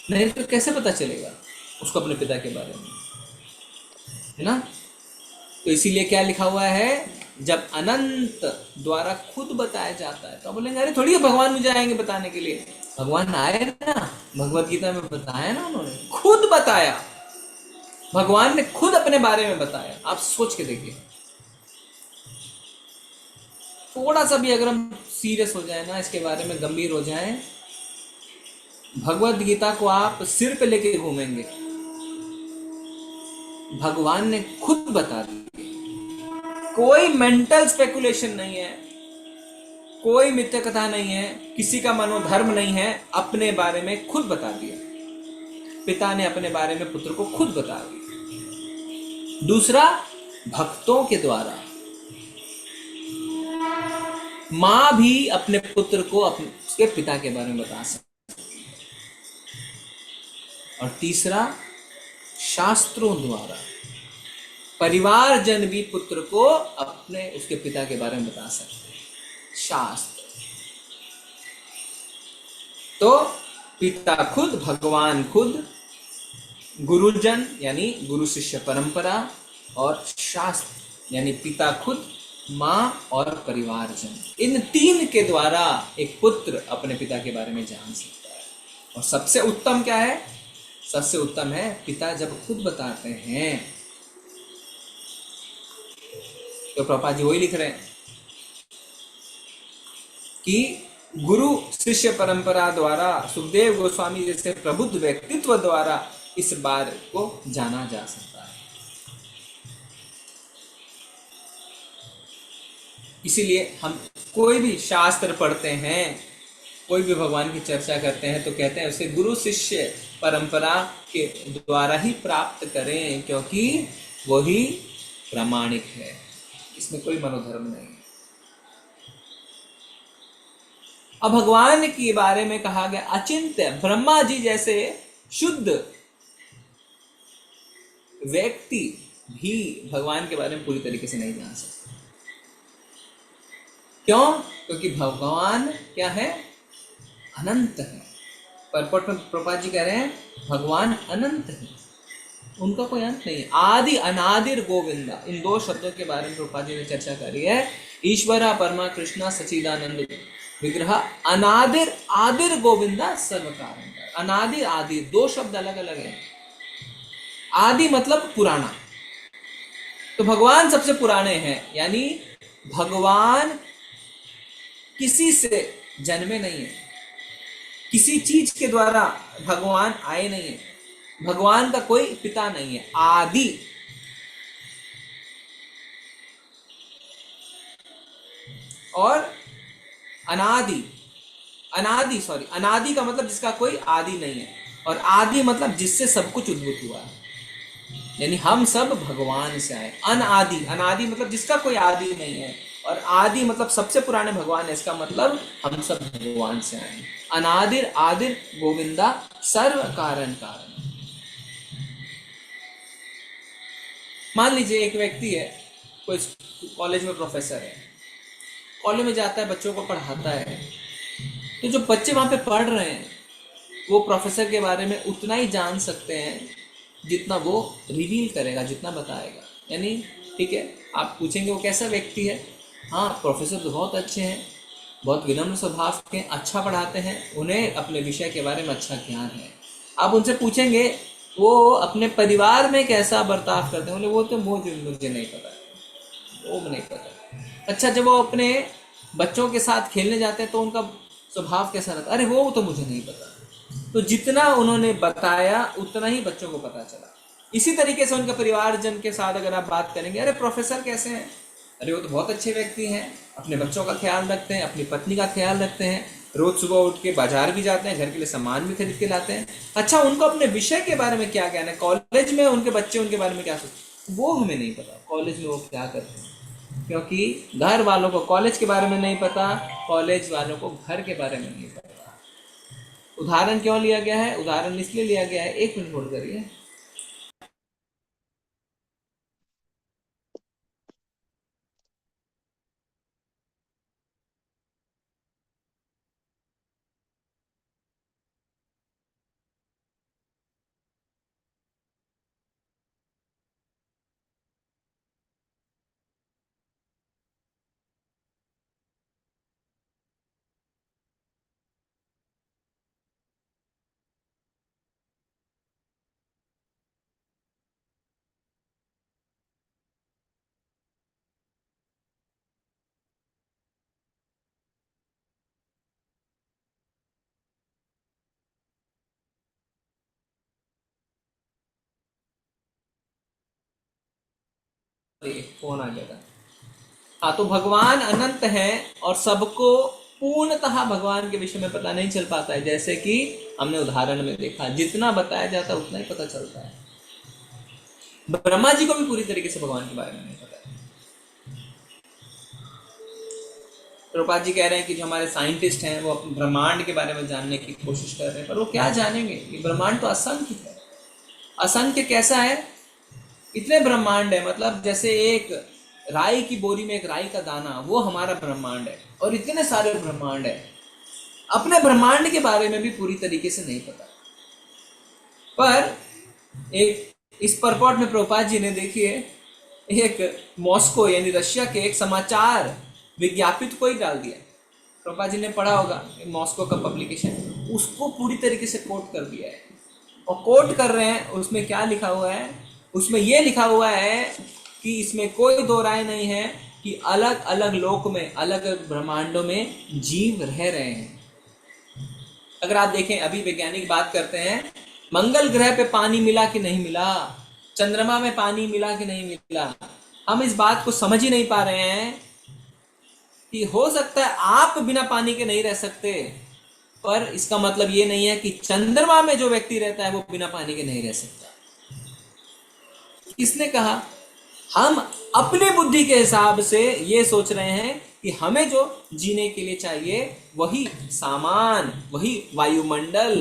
नहीं तो कैसे पता चलेगा उसको अपने पिता के बारे में, है ना? तो इसीलिए क्या लिखा हुआ है, जब अनंत द्वारा खुद बताया जाता है तो बोलेंगे अरे थोड़ी भगवान मुझे आएंगे बताने के लिए। भगवान आए ना, भगवत गीता में बताया ना, उन्होंने खुद बताया। भगवान ने खुद अपने बारे में बताया। आप सोच के देखिए, थोड़ा सा भी अगर हम सीरियस हो जाए ना, इसके बारे में गंभीर हो जाए, भगवत गीता को आप सिर पे लेके घूमेंगे। भगवान ने खुद बता दिया, कोई मेंटल स्पेकुलेशन नहीं है, कोई मिथ्या कथा नहीं है, किसी का मनोधर्म नहीं है, अपने बारे में खुद बता दिया। पिता ने अपने बारे में पुत्र को खुद बता दिया। दूसरा, भक्तों के द्वारा मां भी अपने पुत्र को उसके पिता के बारे में बता सकती है। और तीसरा, शास्त्रों द्वारा परिवारजन भी पुत्र को अपने उसके पिता के बारे में बता सकते हैं, शास्त्र। तो पिता खुद, भगवान खुद, गुरुजन यानी गुरु शिष्य परंपरा, और शास्त्र यानी पिता खुद, मां और परिवारजन, इन तीन के द्वारा एक पुत्र अपने पिता के बारे में जान सकता है। और सबसे उत्तम क्या है? सबसे उत्तम है पिता जब खुद बताते हैं। तो प्रभुपाद जी वही लिख रहे हैं कि गुरु शिष्य परंपरा द्वारा, सुखदेव गोस्वामी जैसे प्रबुद्ध व्यक्तित्व द्वारा इस बात को जाना जा सकता है। इसीलिए हम कोई भी शास्त्र पढ़ते हैं, कोई भी भगवान की चर्चा करते हैं तो कहते हैं उसे गुरु शिष्य परंपरा के द्वारा ही प्राप्त करें, क्योंकि वही प्रामाणिक है, इसमें कोई मनोधर्म नहीं है। अब भगवान के बारे में कहा गया अचिंत्य, ब्रह्मा जी जैसे शुद्ध व्यक्ति भी भगवान के बारे में पूरी तरीके से नहीं जान सकते। क्यों? क्योंकि भगवान क्या है? अनंत है। परपट में प्रभुपाद जी कह रहे हैं भगवान अनंत है, उनका कोई अंत नहीं है। आदि अनादिर गोविंदा, इन दो शब्दों के बारे में प्रभुपाद जी ने चर्चा करी है। ईश्वरा परमा कृष्णा सचिदानंद विग्रह, अनादिर आदिर गोविंदा सर्व कारण। अनादि आदि दो शब्द अलग अलग हैं। आदि मतलब पुराना, तो भगवान सबसे पुराने हैं, यानी भगवान किसी से जन्मे नहीं है, किसी चीज के द्वारा भगवान आए नहीं है, भगवान का कोई पिता नहीं है। आदि और अनादि, अनादि का मतलब जिसका कोई आदि नहीं है, और आदि मतलब जिससे सब कुछ उद्भूत हुआ है, यानी हम सब भगवान से आए। अनादि, अनादि मतलब जिसका कोई आदि नहीं है, और आदि मतलब सबसे पुराने भगवान है, इसका मतलब हम सब भगवान से आए। अनादिर आदिर गोविंदा सर्व कारण कारण। मान लीजिए एक व्यक्ति है, कोई कॉलेज में प्रोफेसर है, कॉलेज में जाता है, बच्चों को पढ़ाता है, तो जो बच्चे वहां पे पढ़ रहे हैं वो प्रोफेसर के बारे में उतना ही जान सकते हैं जितना वो रिवील करेगा, जितना बताएगा। यानी ठीक है, आप पूछेंगे वो कैसा व्यक्ति है, हाँ प्रोफेसर तो बहुत अच्छे हैं, बहुत विनम्र स्वभाव के, अच्छा पढ़ाते हैं, उन्हें अपने विषय के बारे में अच्छा ज्ञान है। आप उनसे पूछेंगे वो अपने परिवार में कैसा बर्ताव करते हैं, बोले वो तो मुझे नहीं पता, वो नहीं पता। अच्छा, जब वो अपने बच्चों के साथ खेलने जाते हैं तो उनका स्वभाव कैसा रहता है, अरे वो तो मुझे नहीं पता। तो जितना उन्होंने बताया उतना ही बच्चों को पता चला। इसी तरीके से उनके परिवारजन के साथ अगर आप बात करेंगे, अरे प्रोफेसर कैसे हैं, अरे वो तो बहुत अच्छे व्यक्ति हैं, अपने बच्चों का ख्याल रखते हैं, अपनी पत्नी का ख्याल रखते हैं, रोज सुबह उठ के बाजार भी जाते हैं, घर के लिए सामान भी खरीद के लाते हैं। अच्छा, उनको अपने विषय के बारे में क्या ज्ञान है, कॉलेज में उनके बच्चे उनके बारे में क्या सोचते, वो हमें नहीं पता कॉलेज में वो क्या करते हैं, क्योंकि घर वालों को कॉलेज के बारे में नहीं पता, कॉलेज वालों को घर के बारे में नहीं पता। उदाहरण क्यों लिया गया है, उदाहरण इसलिए लिया गया है, एक मिनट होल्ड करिए। फोन आ गया था। हाँ, तो भगवान अनंत है और सबको पूर्णतः भगवान के विषय में पता नहीं चल पाता है, जैसे कि हमने उदाहरण में देखा, जितना बताया जाता है उतना ही पता चलता है। ब्रह्मा जी को भी पूरी तरीके से भगवान के बारे में नहीं पता है। प्रभुपाद जी कह रहे हैं कि जो हमारे साइंटिस्ट हैं वो अपने ब्रह्मांड के बारे में जानने की कोशिश कर रहे हैं, पर वो क्या जानेंगे, ये ब्रह्मांड तो असंख्य है। असंख्य कैसा है, इतने ब्रह्मांड है, मतलब जैसे एक राई की बोरी में एक राई का दाना, वो हमारा ब्रह्मांड है, और इतने सारे ब्रह्मांड है। अपने ब्रह्मांड के बारे में भी पूरी तरीके से नहीं पता। पर एक इस परपॉट में प्रभुपाद जी ने देखिए, एक मॉस्को यानी रशिया के एक समाचार विज्ञापित को ही डाल दिया। प्रभुपाद जी ने पढ़ा होगा मॉस्को का पब्लिकेशन, उसको पूरी तरीके से कोट कर दिया है। और कोट कर रहे हैं, उसमें क्या लिखा हुआ है, उसमें यह लिखा हुआ है कि इसमें कोई दो राय नहीं है कि अलग अलग लोक में, अलग अलग ब्रह्मांडों में जीव रह रहे हैं। अगर आप देखें, अभी वैज्ञानिक बात करते हैं मंगल ग्रह पे पानी मिला कि नहीं मिला, चंद्रमा में पानी मिला कि नहीं मिला। हम इस बात को समझ ही नहीं पा रहे हैं कि हो सकता है आप बिना पानी के नहीं रह सकते, पर इसका मतलब ये नहीं है कि चंद्रमा में जो व्यक्ति रहता है वो बिना पानी के नहीं रह सकता। किसने कहा? हम अपनी बुद्धि के हिसाब से ये सोच रहे हैं कि हमें जो जीने के लिए चाहिए वही सामान, वही वायुमंडल,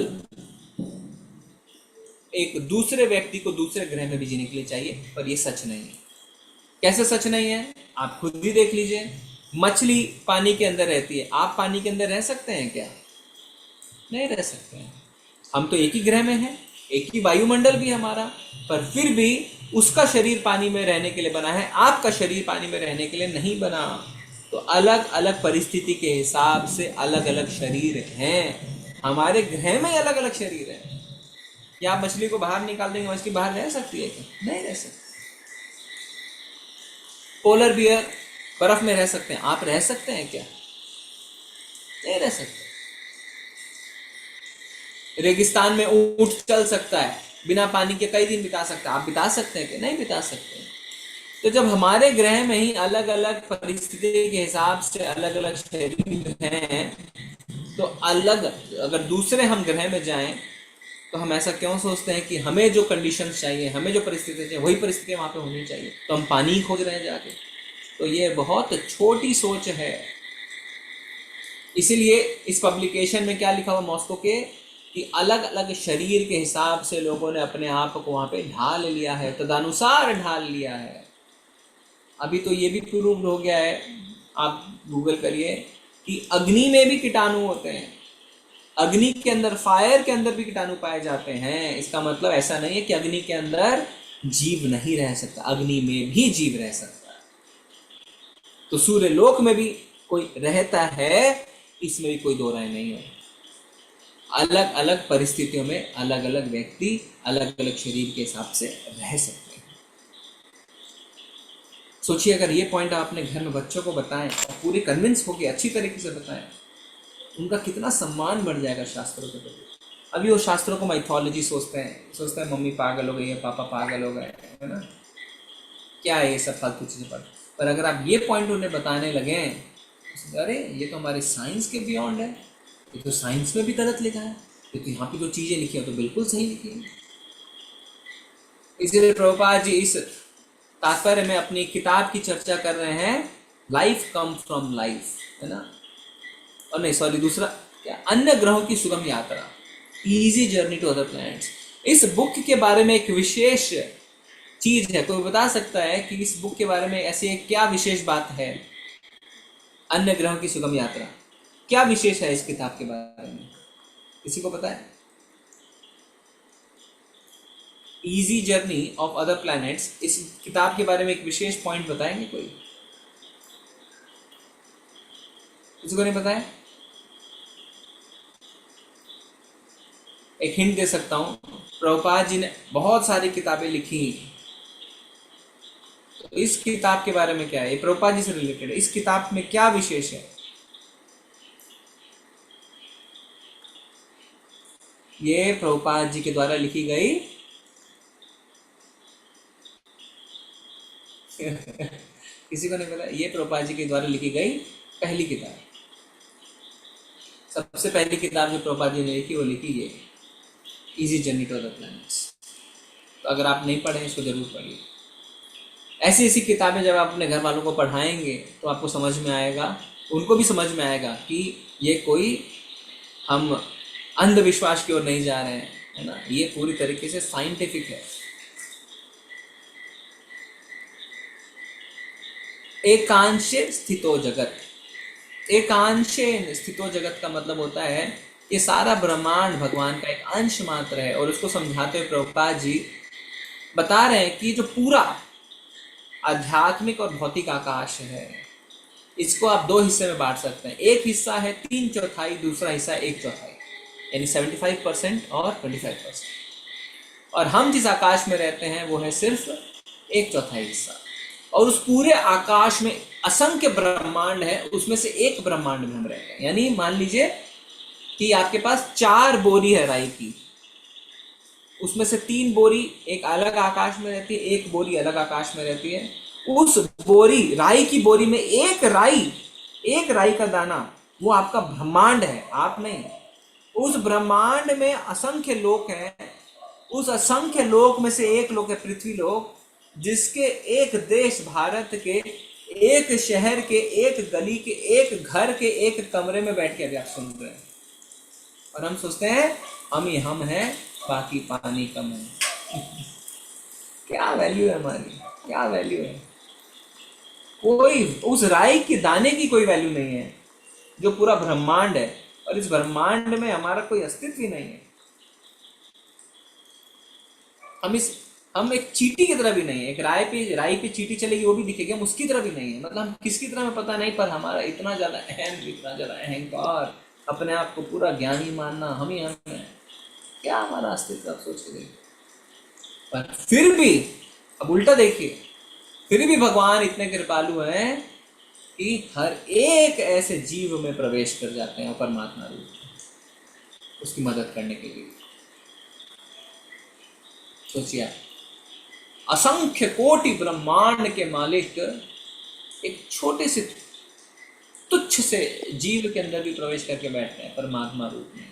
एक दूसरे व्यक्ति को दूसरे ग्रह में भी जीने के लिए चाहिए, पर ये सच नहीं है। कैसे सच नहीं है, आप खुद ही देख लीजिए। मछली पानी के अंदर रहती है, आप पानी के अंदर रह सकते हैं क्या? नहीं रह सकते हैं। हम तो एक ही ग्रह में हैं, एक ही वायुमंडल भी हमारा, पर फिर भी उसका शरीर पानी में रहने के लिए बना है, आपका शरीर पानी में रहने के लिए नहीं बना। तो अलग अलग परिस्थिति के हिसाब से अलग अलग शरीर हैं। हमारे ग्रह में अलग अलग शरीर हैं। क्या आप मछली को बाहर निकाल देंगे, मछली बाहर रह सकती है क्या? नहीं रह सकती। पोलर बियर बर्फ में रह सकते हैं, आप रह सकते हैं क्या? नहीं रह सकते। रेगिस्तान में ऊंट चल सकता है, बिना पानी के कई दिन बिता सकता है, आप बिता सकते हैं क्या? नहीं बिता सकते। तो जब हमारे ग्रह में ही अलग अलग परिस्थिति के हिसाब से अलग अलग शरीर हैं, तो अलग, अगर दूसरे हम ग्रह में जाएं तो हम ऐसा क्यों सोचते हैं कि हमें जो कंडीशंस चाहिए, हमें जो परिस्थिति चाहिए, वही परिस्थिति वहाँ पे होनी चाहिए, तो हम पानी ही खोज रहे हैं जाके। तो ये बहुत छोटी सोच है। इसीलिए इस पब्लिकेशन में क्या लिखा हुआ मॉस्को के, कि अलग अलग शरीर के हिसाब से लोगों ने अपने आप को वहाँ पे ढाल लिया है, तदनुसार ढाल लिया है। अभी तो ये भी प्रूव हो गया है, आप गूगल करिए, कि अग्नि में भी कीटाणु होते हैं। अग्नि के अंदर, फायर के अंदर भी कीटाणु पाए जाते हैं। इसका मतलब ऐसा नहीं है कि अग्नि के अंदर जीव नहीं रह सकता, अग्नि में भी जीव रह सकता है। तो सूर्य लोक में भी कोई रहता है, इसमें भी कोई दो राय नहीं है। अलग अलग परिस्थितियों में अलग अलग व्यक्ति अलग अलग शरीर के हिसाब से रह सकते हैं। सोचिए, अगर ये पॉइंट आप अपने घर में बच्चों को बताएं और पूरे कन्विंस होकर अच्छी तरीके से बताएं, उनका कितना सम्मान बढ़ जाएगा शास्त्रों के प्रति। अभी वो शास्त्रों को माइथोलॉजी सोचते हैं मम्मी पागल हो गई है, पापा पागल हो गए, है ना, क्या है ये सब फालतू चीज़ें पर अगर आप ये पॉइंट उन्हें बताने लगे, अरे ये तो हमारे साइंस के बियॉन्ड है, ये तो साइंस में भी गलत लिखा है, ये तो यहाँ पे जो चीजें लिखी है तो बिल्कुल सही लिखी है। इसलिए प्रभुपाद जी इस तात्पर्य में अपनी किताब की चर्चा कर रहे हैं, लाइफ कम फ्रॉम लाइफ, है ना। और नहीं सॉरी, दूसरा क्या, अन्य ग्रहों की सुगम यात्रा, easy journey to other planets. इस बुक के बारे में एक विशेष चीज है, कोई बता सकता है कि इस बुक के बारे में ऐसी एक क्या विशेष बात है? अन्य ग्रहों की सुगम यात्रा क्या विशेष है इस किताब के बारे में, किसी को पता है? Easy journey of other planets, इस किताब के बारे में एक विशेष पॉइंट बताएंगे कोई? किसी को नहीं पता है? एक हिंट दे सकता हूं, प्रभुपाद जी ने बहुत सारी किताबें लिखी, तो इस किताब के बारे में क्या है, ये प्रभुपाद जी से रिलेटेड है, इस किताब में क्या विशेष है? ये प्रभुपाद जी के द्वारा लिखी गई किसी को नहीं पता? ये प्रभुपाद जी के द्वारा लिखी गई पहली किताब, सबसे पहली किताब जो प्रभुपाद जी ने लिखी वो लिखी ये easy journey to other planets. तो अगर आप नहीं पढ़े इसको जरूर पढ़िए। ऐसी ऐसी किताबें जब आप अपने घर वालों को पढ़ाएंगे तो आपको समझ में आएगा, उनको भी समझ में आएगा कि ये कोई हम अंधविश्वास की ओर नहीं जा रहे हैं, है ना, ये पूरी तरीके से साइंटिफिक है। एकांशे स्थितो जगत, एकांशे स्थितो जगत का मतलब होता है ये सारा ब्रह्मांड भगवान का एक अंश मात्र है। और उसको समझाते हुए प्रभुपाद जी बता रहे हैं कि जो पूरा आध्यात्मिक और भौतिक आकाश है, इसको आप दो हिस्से में बांट सकते हैं। एक हिस्सा है 3/4, दूसरा हिस्सा 1/4, यानी 75% और 25%। और हम जिस आकाश में रहते हैं वो है सिर्फ 1/4 हिस्सा। और उस पूरे आकाश में असंख्य ब्रह्मांड है, उसमें से एक ब्रह्मांड में हम रहते हैं। यानी मान लीजिए कि आपके पास 4 बोरी है राई की, उसमें से 3 बोरी एक अलग आकाश में रहती है, 1 बोरी अलग आकाश में रहती है। उस बोरी राई की बोरी में एक राई का दाना वो आपका ब्रह्मांड है, आप नहीं। उस ब्रह्मांड में असंख्य लोक हैं, उस असंख्य लोक में से एक लोक है पृथ्वी लोक, जिसके एक देश भारत के एक शहर के एक गली के एक घर के एक कमरे में बैठ के अभी आप सुन रहे हैं। और हम सोचते हैं हम ही हम हैं, बाकी पानी कम है। क्या वैल्यू है हमारी, क्या वैल्यू है? कोई उस राई के दाने की कोई वैल्यू नहीं है जो पूरा ब्रह्मांड है। और इस ब्रह्मांड में हमारा कोई अस्तित्व ही नहीं है। हम एक चींटी की तरह भी नहीं है। एक राई पे चींटी चलेगी वो भी दिखेगी, हम उसकी तरह भी नहीं है। मतलब हम किसकी तरह में पता नहीं, पर हमारा इतना ज्यादा अहंकार, अपने आप को पूरा ज्ञानी मानना, हम ही हम हैं। क्या हमारा अस्तित्व, आप सोच के देखिए। पर फिर भी अब उल्टा देखिए, फिर भी भगवान इतने कृपालु हैं कि हर एक ऐसे जीव में प्रवेश कर जाते हैं परमात्मा रूप में, उसकी मदद करने के लिए। सोचिए, असंख्य कोटि ब्रह्मांड के मालिक एक छोटे से तुच्छ से जीव के अंदर भी प्रवेश करके बैठते हैं परमात्मा रूप में,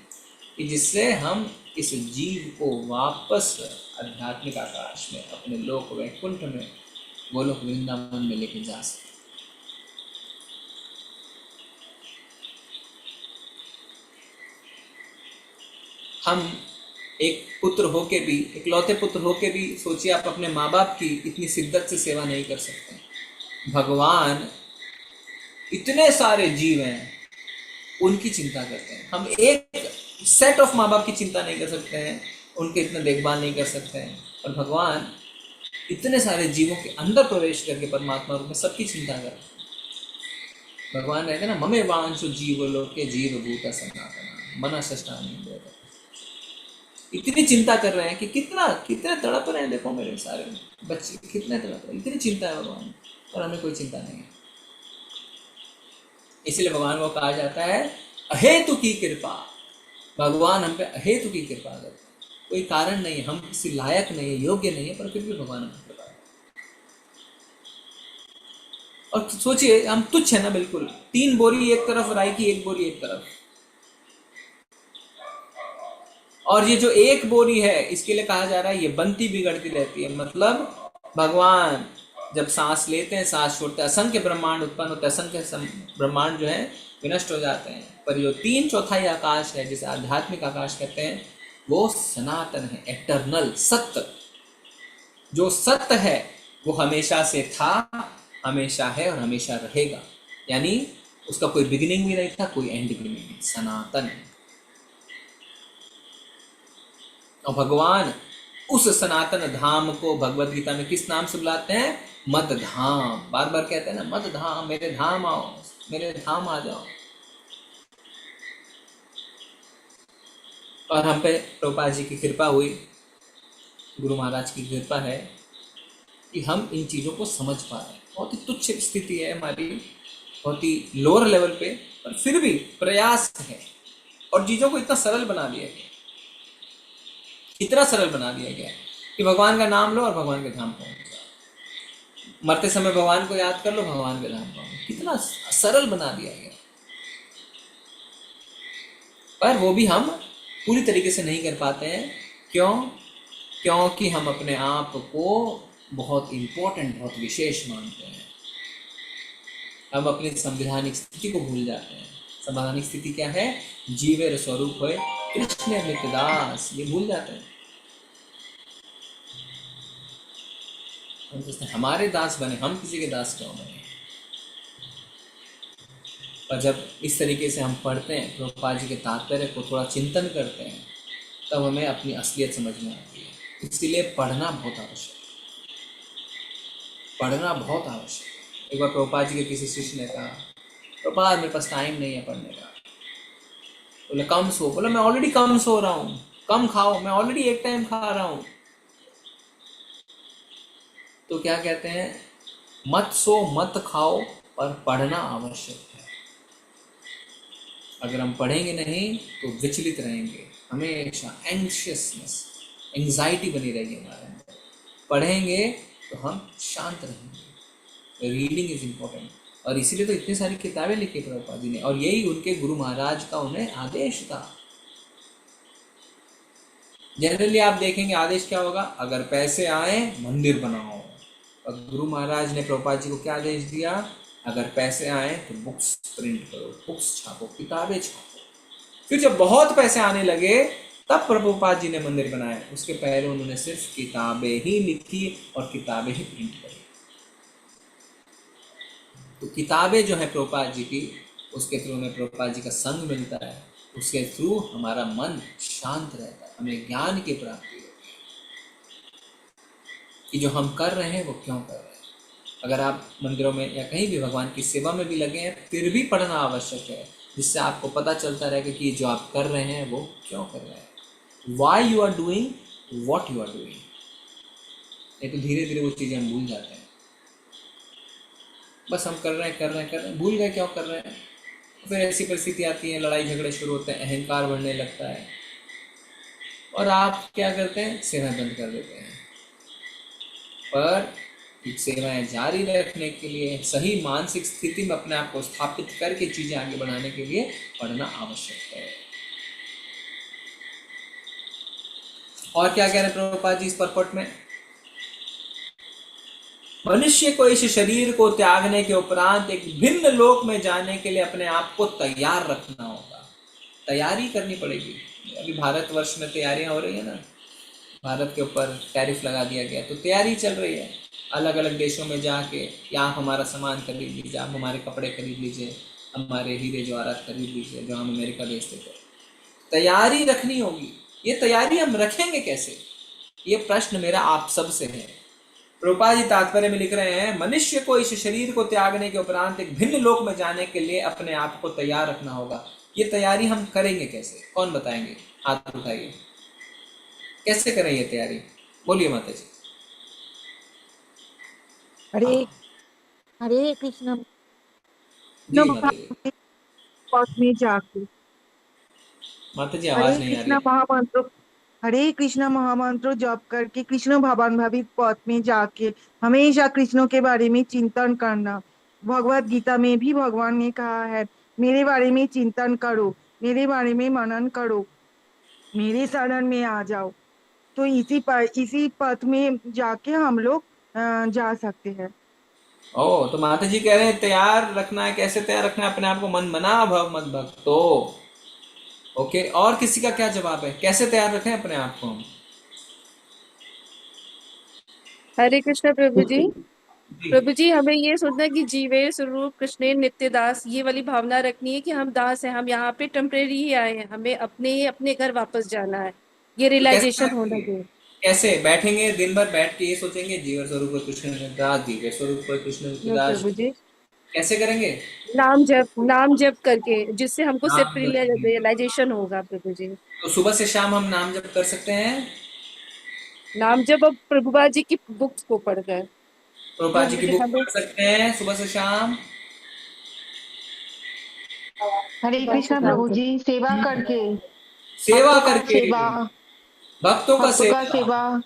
कि जिससे हम इस जीव को वापस आध्यात्मिक आकाश में, अपने लोक वैकुंठ में, गोलोक वृंदावन में लेके जा सके। हम एक पुत्र होके भी, इकलौते पुत्र होके भी, सोचिए आप अपने माँ बाप की इतनी शिद्दत से सेवा नहीं कर सकते। भगवान इतने सारे जीव हैं, उनकी चिंता करते हैं। हम एक सेट ऑफ माँ बाप की चिंता नहीं कर सकते हैं, उनके इतना देखभाल नहीं कर सकते हैं। और भगवान इतने सारे जीवों के अंदर प्रवेश करके परमात्मा रूप में सबकी चिंता करते हैं। भगवान कहते हैं ना, ममे वांशु जीव लोके जीव भूता सनातना मना सष्टानी। इतनी चिंता कर रहे हैं कि कितने तड़प रहे हैं। देखो मेरे सारे बच्चे कितने तड़प रहे हैं, इतनी चिंता है भगवान, और हमें कोई चिंता नहीं है। इसलिए भगवान को कहा जाता है अहेतु की कृपा। भगवान हम पे अहेतु की कृपा करते हैं, कोई कारण नहीं है, हम किसी लायक नहीं है, योग्य नहीं है, पर फिर भी भगवान हम कृपा करते हैं। और सोचिए हम तुच्छ है ना, बिल्कुल। 3 बोरी एक तरफ राई की, 1 बोरी एक तरफ, और ये जो एक बोरी है, इसके लिए कहा जा रहा है ये बनती बिगड़ती रहती है। मतलब भगवान जब सांस लेते हैं, सांस छोड़ते हैं, असंख्य ब्रह्मांड उत्पन्न होते हैं, असंख्य ब्रह्मांड जो है विनष्ट हो जाते हैं। पर जो 3/4 आकाश है, जिसे आध्यात्मिक आकाश कहते हैं, वो सनातन है, एटर्नल, सत्य। जो सत्य है वो हमेशा से था, हमेशा है और हमेशा रहेगा। यानी उसका कोई बिगिनिंग भी नहीं था, कोई एंड भी नहीं, सनातन है। और भगवान उस सनातन धाम को भगवत गीता में किस नाम से बुलाते हैं? मद धाम। बार बार कहते हैं ना, मद धाम, मेरे धाम आओ, मेरे धाम आ जाओ। और हम पे प्रभुपाद जी की कृपा हुई, गुरु महाराज की कृपा है कि हम इन चीज़ों को समझ पा रहे हैं। बहुत ही तुच्छ स्थिति है हमारी, बहुत ही लोअर लेवल पे, पर फिर भी प्रयास है। और चीज़ों को इतना सरल बना दिया गया, इतना सरल बना दिया गया कि भगवान का नाम लो और भगवान के धाम पहुंच जाओ। मरते समय भगवान को याद कर लो, भगवान के धाम पहुंच। कितना सरल बना दिया गया। पर वो भी हम पूरी तरीके से नहीं कर पाते हैं। क्यों? क्योंकि हम अपने आप को बहुत इम्पोर्टेंट, बहुत विशेष मानते हैं। हम अपनी संवैधानिक स्थिति को भूल जाते हैं। संवैधानिक स्थिति क्या है? जीवेर स्वरूप है कृष्ण नित्य दास, ये भूल जाते हैं। हम सोचते हैं हमारे दास बने, हम किसी के दास क्यों बने? पर जब इस तरीके से हम पढ़ते हैं, प्रभुपाद जी के तात्पर्य को थोड़ा चिंतन करते हैं, तब हमें अपनी असलियत समझ में आती है। इसीलिए पढ़ना बहुत आवश्यक है, पढ़ना बहुत आवश्यक है। एक बार प्रभुपाद जी के किसी शिष्य ने कहा, प्रभुपाद मेरे पास टाइम नहीं है पढ़ने का। बोले कम सो। बोला मैं ऑलरेडी कम सो रहा हूँ। कम खाओ, मैं ऑलरेडी एक टाइम खा रहा हूँ। तो क्या कहते हैं? मत सो मत खाओ, पर पढ़ना आवश्यक है। अगर हम पढ़ेंगे नहीं तो विचलित रहेंगे, हमेशा एंग्शियसनेस, एंग्जाइटी बनी रहेगी हमारे अंदर। पढ़ेंगे तो हम शांत रहेंगे। Reading is important. और इसीलिए तो इतनी सारी किताबें लिखी प्रभुपाद जी ने, और यही उनके गुरु महाराज का उन्हें आदेश था। जनरली आप देखेंगे आदेश क्या होगा? अगर पैसे आए मंदिर बनाओ। और गुरु महाराज ने प्रभुपाद जी को क्या आदेश दिया? अगर पैसे आए तो बुक्स प्रिंट करो, बुक्स छापो, किताबें छापो। फिर जब बहुत पैसे आने लगे तब प्रभुपाद जी ने मंदिर बनाए। उसके पहले उन्होंने सिर्फ किताबें ही लिखी और किताबें ही प्रिंट करी। तो किताबें जो है प्रभुपाद जी की, उसके थ्रू हमें प्रभुपाद जी का संग मिलता है, उसके थ्रू हमारा मन शांत रहता है, हमें ज्ञान की प्राप्ति होती है कि जो हम कर रहे हैं वो क्यों कर रहे हैं। अगर आप मंदिरों में या कहीं भी भगवान की सेवा में भी लगे हैं, फिर भी पढ़ना आवश्यक है, जिससे आपको पता चलता रहेगा कि जो आप कर रहे हैं वो क्यों कर रहे हैं। Why you are doing what you are doing. नहीं तो धीरे धीरे वो चीज़ें हम भूल जाते हैं। बस हम कर रहे हैं, भूल गए क्यों कर रहे हैं। फिर ऐसी परिस्थिति आती है, लड़ाई झगड़े शुरू होते हैं, अहंकार बढ़ने लगता है, और आप क्या करते हैं? सेवाएं बंद कर देते हैं। पर सेवाएं जारी रखने के लिए, सही मानसिक स्थिति में अपने आप को स्थापित करके चीजें आगे बढ़ाने के लिए पढ़ना आवश्यक है। और क्या कह रहे हैं प्रभुपाद जी इस परपट में? मनुष्य को इस शरीर को त्यागने के उपरांत एक भिन्न लोक में जाने के लिए अपने आप को तैयार रखना होगा। तैयारी करनी पड़ेगी। अभी भारतवर्ष में तैयारियां हो रही है ना, भारत के ऊपर टैरिफ लगा दिया गया, तो तैयारी चल रही है। अलग अलग देशों में जाके या आप हमारा सामान खरीद लीजिए, आप हमारे कपड़े खरीद लीजिए, हमारे हीरे जवाहरात खरीद लीजिए जो हम अमेरिका भेजते थे। तैयारी रखनी होगी। ये तैयारी हम रखेंगे कैसे? ये प्रश्न मेरा आप सबसे है। प्रभुपाद जी तात्पर्य में लिख रहे हैं, मनुष्य को इस शरीर को त्यागने के उपरांत एक भिन्न लोक में जाने के लिए अपने आप को तैयार रखना होगा। ये तैयारी हम करेंगे कैसे? कौन बताएंगे? हाथ उठाइए। कैसे करें ये तैयारी? बोलिए माता जी। हरे कृष्ण जी माता जी। में जाके माता जी आवाज नहीं आ रही। महामंत्र हरे कृष्ण महामंत्र जप करके कृष्ण भगवान भावित पथ में जाके हमेशा कृष्ण के बारे में चिंतन करना। भगवत गीता में भी भगवान ने कहा है, मेरे बारे में चिंतन करो, मेरे बारे में मनन करो। मेरे शरण में आ जाओ। तो इसी पथ में जाके हम लोग जा सकते हैं। ओ, तो माता जी कह रहे हैं तैयार रखना है। कैसे तैयार रखना है अपने आप को? मन मना भव मत भक्तो। ओके, और किसी का क्या जवाब है? कैसे तैयार रखें अपने आप को हम? हरे कृष्ण प्रभु जी। जी। प्रभु जी, हमें ये सोचना है कि जीवे स्वरूप कृष्ण नित्य दास, ये वाली भावना रखनी है कि हम दास हैं, हम यहाँ पे टेम्परेरी ही आए हैं, हमें अपने घर वापस जाना है। ये तो कैसे रियलाइजेशन होना बैठेंगे? चाहिए। कैसे बैठेंगे? दिन भर बैठ के ये सोचेंगे जीवन स्वरूप कृष्ण नित्य, जीवे स्वरूप कृष्ण नो नित्य। प्रभु जी, कैसे करेंगे? नाम जप करके, जिससे हमको सिर्फ नाम जप करेंगे। रियलाइजेशन होगा प्रभु जी। तो सुबह से शाम हम नाम जप कर सकते हैं। नाम जप अब प्रभुपा जी की बुक्स को पढ़कर। प्रभुपाद जी प्रभु की जी बुक हमें पढ़ सकते हैं सुबह से शाम। हरे कृपा से कृष्णा नाम प्रभु जप। जी, सेवा करके, सेवा भक्तों का करके। सेवा, भक्तों का भक्तों का सेवा। सेवा,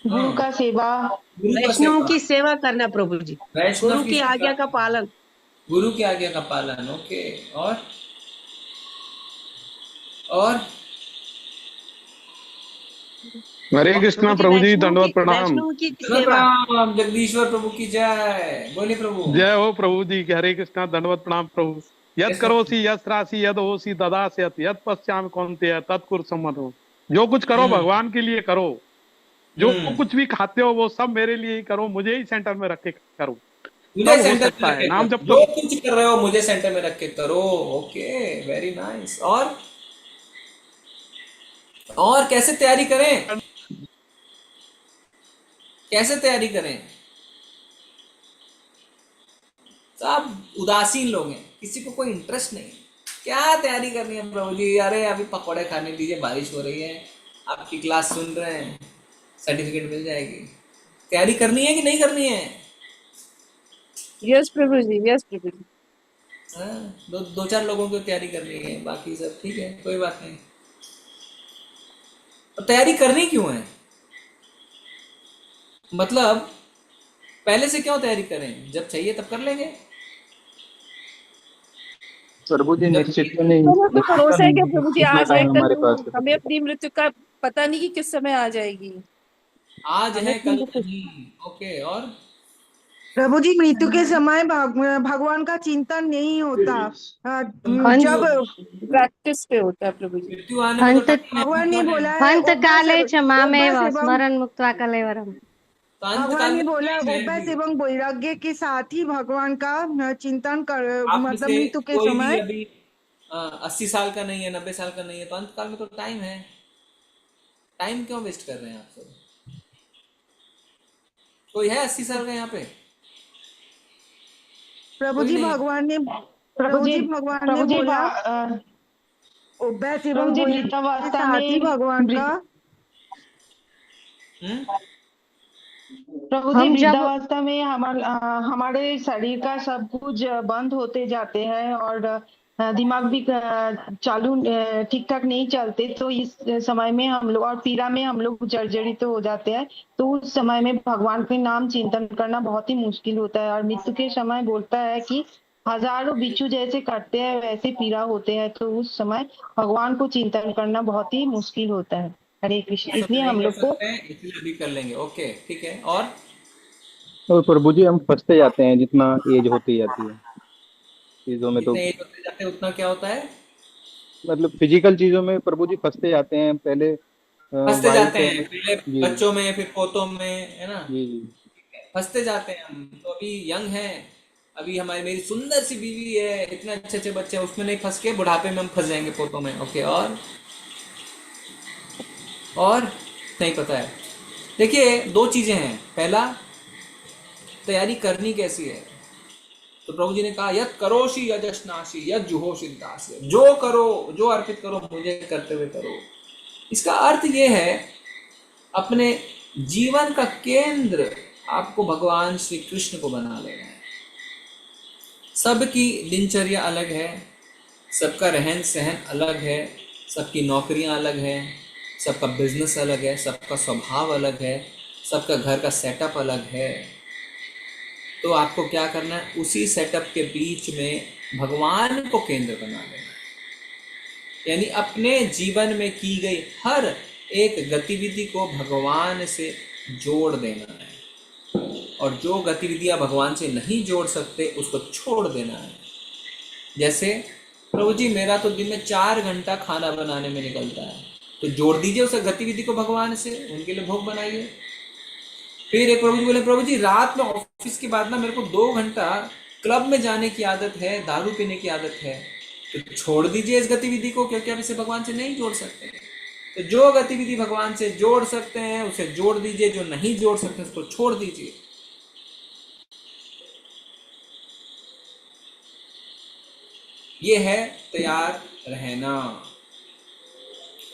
गुरु हाँ, का सेवा। गुरु का वैष्णव सेवा। की सेवा करना प्रभु जी, वैष्णव गुरु की की सेवा। आज्ञा का पालन। गुरु की आज्ञा का पालन। ओके, और हरे कृष्णा प्रभु जी प्रभु जी, वैष्णव की दंडवत प्रणाम। धन्यवाद। सेवा। प्रणाम। जगदीश्वर प्रभु की जय। बोले प्रभु। जय हो प्रभु जी की। हरे कृष्णा, दंडवत प्रणाम प्रभु। यद कैसे? करोसि यद राशि यद होसी ददास्यत यद पश्चाम कौन्तेय तत्कुर सम्मतो। जो कुछ करो हम्म। भगवान के लिए करो। जो हम्म। कुछ भी खाते हो वो सब मेरे लिए ही करो, मुझे ही सेंटर में रख के करो, मुझे तब हो सेंटर में सकता रख है। के नाम करो। जब तो जो कुछ कर रहे हो मुझे सेंटर में रख के करो। Okay, very nice. और कैसे तैयारी करें? कैसे तैयारी करें? सब उदासीन लोग हैं, किसी को कोई इंटरेस्ट नहीं। क्या तैयारी करनी है प्रभु जी? अरे अभी पकौड़े खाने दीजिए, बारिश हो रही है, आपकी क्लास सुन रहे हैं, सर्टिफिकेट मिल जाएगी। तैयारी करनी है कि नहीं करनी है? यस प्रभु जी, यस प्रभु जी। हाँ, दो चार लोगों को तैयारी करनी है, बाकी सब ठीक है, कोई बात नहीं। तो तैयारी करनी क्यों है? मतलब पहले से क्यों तैयारी करें? जब चाहिए तब कर लेंगे। प्रभु जी जब निश्चित तो चाहिए। नहीं, तो हमें निश्चित तो भरोसा है कि नहीं, प्रभु जी कितना आज है टाइम कल हमारे पास नहीं, है हमें प्रभु जी। अपनी मृत्यु का पता नहीं कि किस समय आ जाएगी। आज हमें है अपनी कल मृत्यु नहीं। ओके, और प्रभु जी, मृत्यु के समय भगवान का चिंतन नहीं होता। मृत्यु जब प्रैक्टिस पे होता है प्रभु जी। मृत्यु आने में तो टाइम है। भगवान ने कौन है? बोला है हंत काले च मामेव ओब्बस एवं स्मरण मुक्त्वा कलेवरम। तो अंत भगवान काल ने में बोला टाइम है अभ्यास अभी। एवं वैराग्य के साथ ही भगवान का चिंतन कर, आप में मतलब से मृत्यु के कोई भी समय। अभी 80 साल का नहीं है, 90 साल का नहीं है, तो अंत काल में तो टाइम है। टाइम क्यों वेस्ट कर रहे हैं आप सब? कोई है 80 साल का यहाँ पे? प्रभु कोई जी नहीं। भगवान ने प्रभु जी, भगवान ने प्रभु जी बोला भा- अभ्यास प्रभु एवं जी वैराग्य के वृद्धावस्था साथ ही में भगवान का। हम्म। प्रभु जी हम जब वृद्धावस्था में हमारे शरीर का सब कुछ बंद होते जाते हैं, और दिमाग भी चालू ठीक ठाक नहीं चलते। तो इस समय में हम लोग, और पीड़ा में हम लोग जर्जरित हो जाते हैं। तो उस समय में भगवान के नाम चिंतन करना बहुत ही मुश्किल होता है। और मृत्यु के समय बोलता है कि हजारों बिच्छू जैसे कटते हैं वैसे पीड़ा होते हैं। तो उस समय भगवान को चिंतन करना बहुत ही मुश्किल होता है। हरे कृष्ण। इस समय इसलिए नहीं हम कर लोग को सकते हैं, इसलिए अभी कर लेंगे। ओके, ठीक है। और और प्रभु जी हम फंसते जाते हैं जितना एज होती जाती है चीजों में। तो जितने एज होते जाते हैं उतना क्या होता है? मतलब फिजिकल चीजों में प्रभु जी फंसते जाते हैं। पहले फंसते वाइफ जाते है। हैं, पहले जी बच्चों में, फिर पोतों में, है ना? जी जी। फंसते जाते हैं हम तो। अभी यंग हैं, अभी हमारी मेरी सुंदर सी बीवी है, इतने अच्छे अच्छे बच्चे हैं, उसमें नहीं फंस के बुढ़ापे में हम फंस जाएंगे पोतों में। ओके, और नहीं पता है। देखिए, दो चीजें हैं। पहला, तैयारी करनी कैसी है? तो प्रभु जी ने कहा यद करोषि यजस्नासि यद जुहोषि दास्य। जो करो, जो अर्पित करो, मुझे करते हुए करो। इसका अर्थ ये है, अपने जीवन का केंद्र आपको भगवान श्री कृष्ण को बना लेना है। सबकी दिनचर्या अलग है, सबका रहन सहन अलग है, सबकी नौकरियां अलग है, सबका बिजनेस अलग है, सबका स्वभाव अलग है, सबका घर का सेटअप अलग है। तो आपको क्या करना है? उसी सेटअप के बीच में भगवान को केंद्र बना लेना है। यानी अपने जीवन में की गई हर एक गतिविधि को भगवान से जोड़ देना है, और जो गतिविधियां भगवान से नहीं जोड़ सकते उसको छोड़ देना है। जैसे प्रभु जी मेरा तो दिन में 4 घंटा खाना बनाने में निकलता है, तो जोड़ दीजिए उस गतिविधि को भगवान से, उनके लिए भोग बनाइए। फिर एक प्रभु जी बोले, प्रभु जी रात में ऑफिस के बाद ना मेरे को 2 घंटा क्लब में जाने की आदत है, दारू पीने की आदत है, तो छोड़ दीजिए इस गतिविधि को, क्योंकि आप इसे भगवान से नहीं जोड़ सकते। तो जो गतिविधि भगवान से जोड़ सकते हैं उसे जोड़ दीजिए, जो नहीं जोड़ सकते उसको छोड़ दीजिए। ये है तैयार रहना।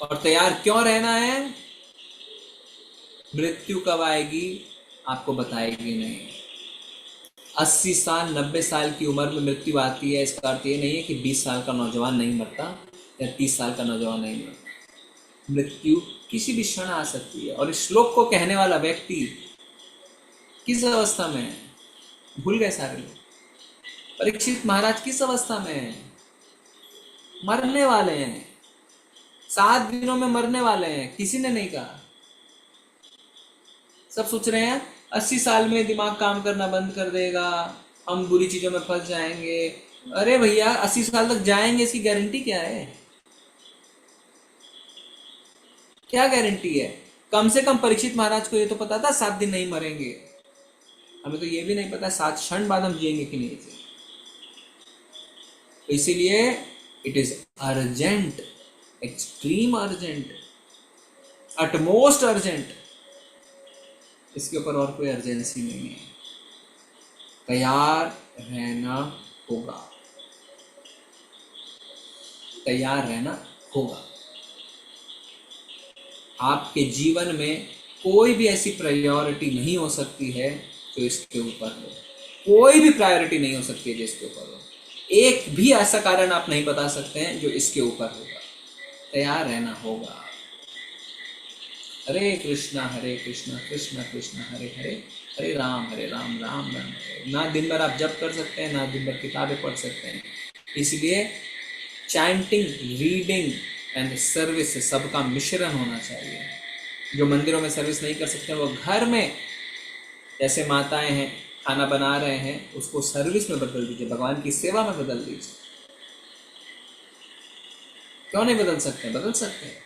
और तैयार क्यों रहना है? मृत्यु कब आएगी आपको बताएगी नहीं। 80 साल 90 साल की उम्र में मृत्यु आती है, इसका अर्थ ये नहीं है कि 20 साल का नौजवान नहीं मरता या 30 साल का नौजवान नहीं मरता। मृत्यु किसी भी क्षण आ सकती है। और इस श्लोक को कहने वाला व्यक्ति किस अवस्था में है? भूल गए सारे लोग। परीक्षित महाराज किस अवस्था में है? मरने वाले हैं, 7 दिनों में मरने वाले हैं, किसी ने नहीं कहा। सब सोच रहे हैं 80 साल में दिमाग काम करना बंद कर देगा, हम बुरी चीजों में फंस जाएंगे। अरे भैया 80 साल तक जाएंगे, इसकी गारंटी क्या है? क्या गारंटी है? कम से कम परीक्षित महाराज को ये तो पता था 7 दिन नहीं मरेंगे, हमें तो ये भी नहीं पता 7 क्षण बाद हम जिएंगे कि नहीं। तो इसीलिए it is urgent, extreme urgent, utmost urgent. इसके ऊपर और कोई अर्जेंसी नहीं है। तैयार रहना होगा, तैयार रहना होगा। आपके जीवन में कोई भी ऐसी प्रायोरिटी नहीं हो सकती है जो इसके ऊपर हो। कोई भी प्रायोरिटी नहीं हो सकती है जो इसके ऊपर हो। एक भी ऐसा कारण आप नहीं बता सकते हैं जो इसके ऊपर होगा। तैयार रहना होगा। हरे कृष्णा कृष्ण कृष्ण हरे हरे, हरे राम राम राम हरे। ना दिन भर आप जप कर सकते हैं, ना दिन भर किताबें पढ़ सकते हैं। इसलिए चैंटिंग, रीडिंग एंड सर्विस सबका मिश्रण होना चाहिए। जो मंदिरों में सर्विस नहीं कर सकते वो घर में, जैसे माताएं हैं खाना बना रहे हैं, उसको सर्विस में बदल दीजिए, भगवान की सेवा में बदल दीजिए। क्यों नहीं बदल सकते? बदल सकते हैं।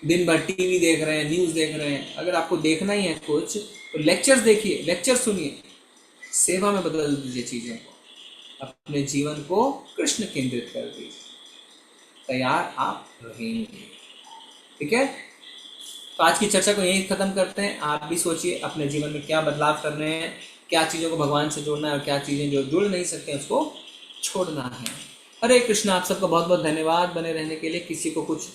दिन भर टीवी देख रहे हैं, न्यूज़ देख रहे हैं, अगर आपको देखना ही है कुछ तो लेक्चर्स देखिए, लेक्चर सुनिए, सेवा में बदल दीजिए चीज़ों को, अपने जीवन को कृष्ण केंद्रित कर दीजिए। तैयार आप रहेंगे। ठीक है, तो आज की चर्चा को यहीं खत्म करते हैं। आप भी सोचिए अपने जीवन में क्या बदलाव करने हैं, क्या चीज़ों को भगवान से जोड़ना है और क्या चीज़ें जो जुड़ नहीं सकते उसको छोड़ना है। हरे कृष्णा। आप सबका बहुत बहुत धन्यवाद बने रहने के लिए। किसी को कुछ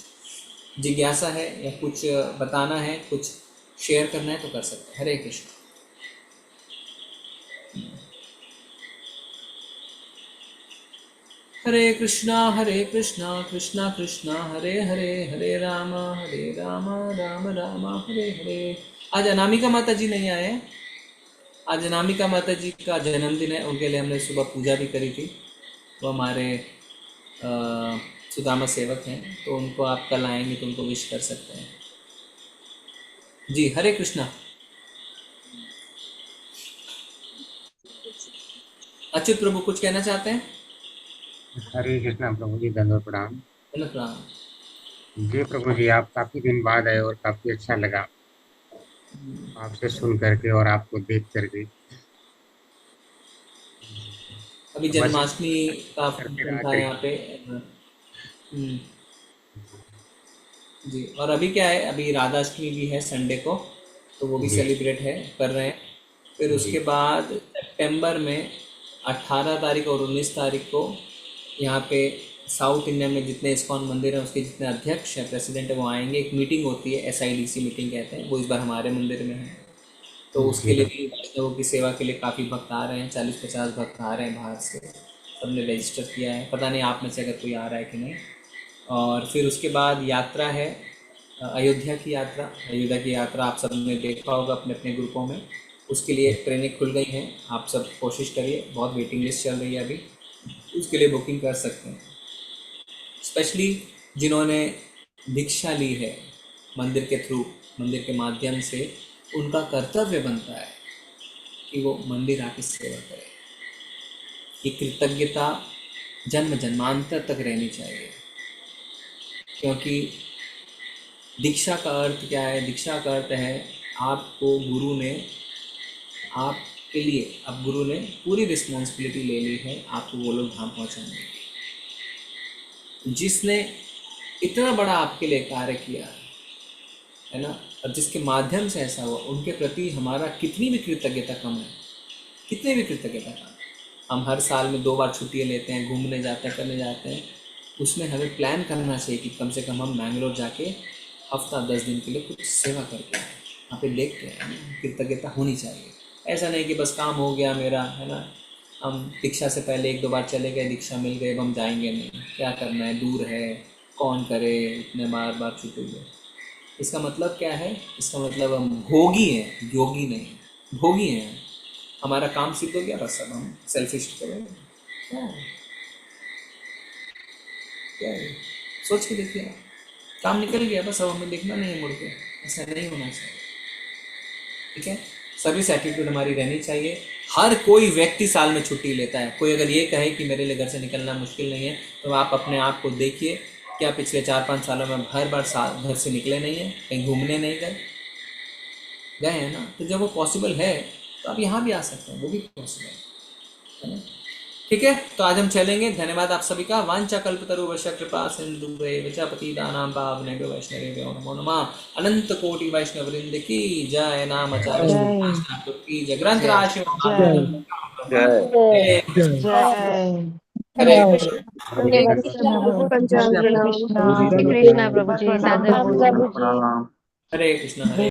जिज्ञासा है या कुछ बताना है, कुछ शेयर करना है तो कर सकते हैं। हरे कृष्ण। हरे कृष्णा कृष्णा कृष्णा हरे हरे, हरे राम राम राम हरे हरे। आज अनामिका माता जी नहीं आए। आज अनामिका माता जी का जन्मदिन है, उनके लिए हमने सुबह पूजा भी करी थी। वो हमारे सुदामा सेवक हैं, तो उनको आप कल आएंगे तो उनको विश कर सकते हैं जी। हरे कृष्णा। अच्युत प्रभु कुछ कहना चाहते हैं? हरे कृष्णा प्रभु जी, दंडवत प्रणाम। प्रणाम जी प्रभु जी, आप काफी दिन बाद आए और काफी अच्छा लगा आपसे सुन करके और आपको देख करके। अभी जन्माष्टमी का फंक्शन था यहाँ पे जी। और अभी क्या है, अभी राधाष्टमी भी है संडे को, तो वो भी सेलिब्रेट कर रहे हैं। फिर उसके बाद सितंबर में 18 तारीख और 19 तारीख को यहाँ पे साउथ इंडिया में जितने इस्कॉन मंदिर हैं उसके जितने अध्यक्ष हैं, प्रेसिडेंट है, वो आएंगे। एक मीटिंग होती है, SIDC मीटिंग कहते हैं, वो इस बार हमारे मंदिर में है। तो उसके लिए भी वैष्णवों की सेवा के लिए काफ़ी भक्त आ रहे हैं, 40-50 भक्त आ रहे हैं बाहर से। सबने रजिस्टर किया है, पता नहीं आप में से अगर कोई आ रहा है कि नहीं। और फिर उसके बाद यात्रा है अयोध्या की यात्रा। अयोध्या की यात्रा आप सबने देखा होगा अपने अपने ग्रुपों में। उसके लिए ट्रेनें खुल गई हैं, आप सब कोशिश करिए। बहुत वेटिंग लिस्ट चल रही है अभी, उसके लिए बुकिंग कर सकते हैं। स्पेशली जिन्होंने दीक्षा ली है मंदिर के थ्रू, मंदिर के माध्यम से, उनका कर्तव्य बनता है कि वो मंदिर आके सेवा करें। ये कृतज्ञता जन्म जन्मांतर तक रहनी चाहिए, क्योंकि दीक्षा का अर्थ क्या है? दीक्षा का अर्थ है आपको गुरु ने, आपके लिए अब गुरु ने पूरी रिस्पॉन्सिबिलिटी ले ली है आपको वो लोग धाम पहुँचाने की। जिसने इतना बड़ा आपके लिए कार्य किया है ना, और जिसके माध्यम से ऐसा हुआ, उनके प्रति हमारा कितनी भी कृतज्ञता कम है, कितनी भी कृतज्ञता कम है। हम हर साल में 2 बार छुट्टियाँ लेते हैं, घूमने जाते हैं, करने जाते हैं, उसमें हमें प्लान करना चाहिए कि कम से कम हम मैंगलोर जाके हफ्ता 10 दिन के लिए कुछ सेवा करके आए, वहाँ पे देख के आए। कृतज्ञता होनी चाहिए। ऐसा नहीं कि बस काम हो गया मेरा, है ना, हम दीक्षा से पहले 1-2 बार चले गए, दीक्षा मिल गए, अब हम जाएंगे नहीं, क्या करना है, दूर है, कौन करे, इतने बार छुट्टी ले। इसका मतलब क्या है? इसका मतलब हम भोगी हैं, योगी नहीं, भोगी हैं। हमारा काम सिद्ध हो गया, बस अब हम सेल्फिश करेंगे। क्या है? सोच के देखिए, काम निकल गया, बस अब हमें देखना नहीं है मुड़ के। ऐसा नहीं होना चाहिए, ठीक है। सर्विस एटीट्यूड हमारी रहनी चाहिए। हर कोई व्यक्ति साल में छुट्टी लेता है। कोई अगर ये कहे कि मेरे लिए घर से निकलना मुश्किल नहीं है, तो आप अपने आप को देखिए, क्या पिछले 4-5 सालों में हर बार घर से निकले नहीं हैं, कहीं घूमने नहीं गए हैं ना? तो जब वो पॉसिबल है तो आप यहाँ भी आ सकते हैं, वो भी पॉसिबल है ना, ठीक है। तो आज हम चलेंगे। धन्यवाद आप सभी का। वांछा कल्पतरुभ्यश्च कृपा सिंधुभ्यैव च पतितानां पावनेभ्यो वैष्णवेभ्यो नमो नमः। अनंत कोटि वैष्णव वृंद की जय। नामाचार्य ठाकुर की जय। ग्रंथ राशि हरे कृष्ण। पंचांग प्रणाम। कृष्णा प्रभु जी, सादर हरे कृष्ण। हरे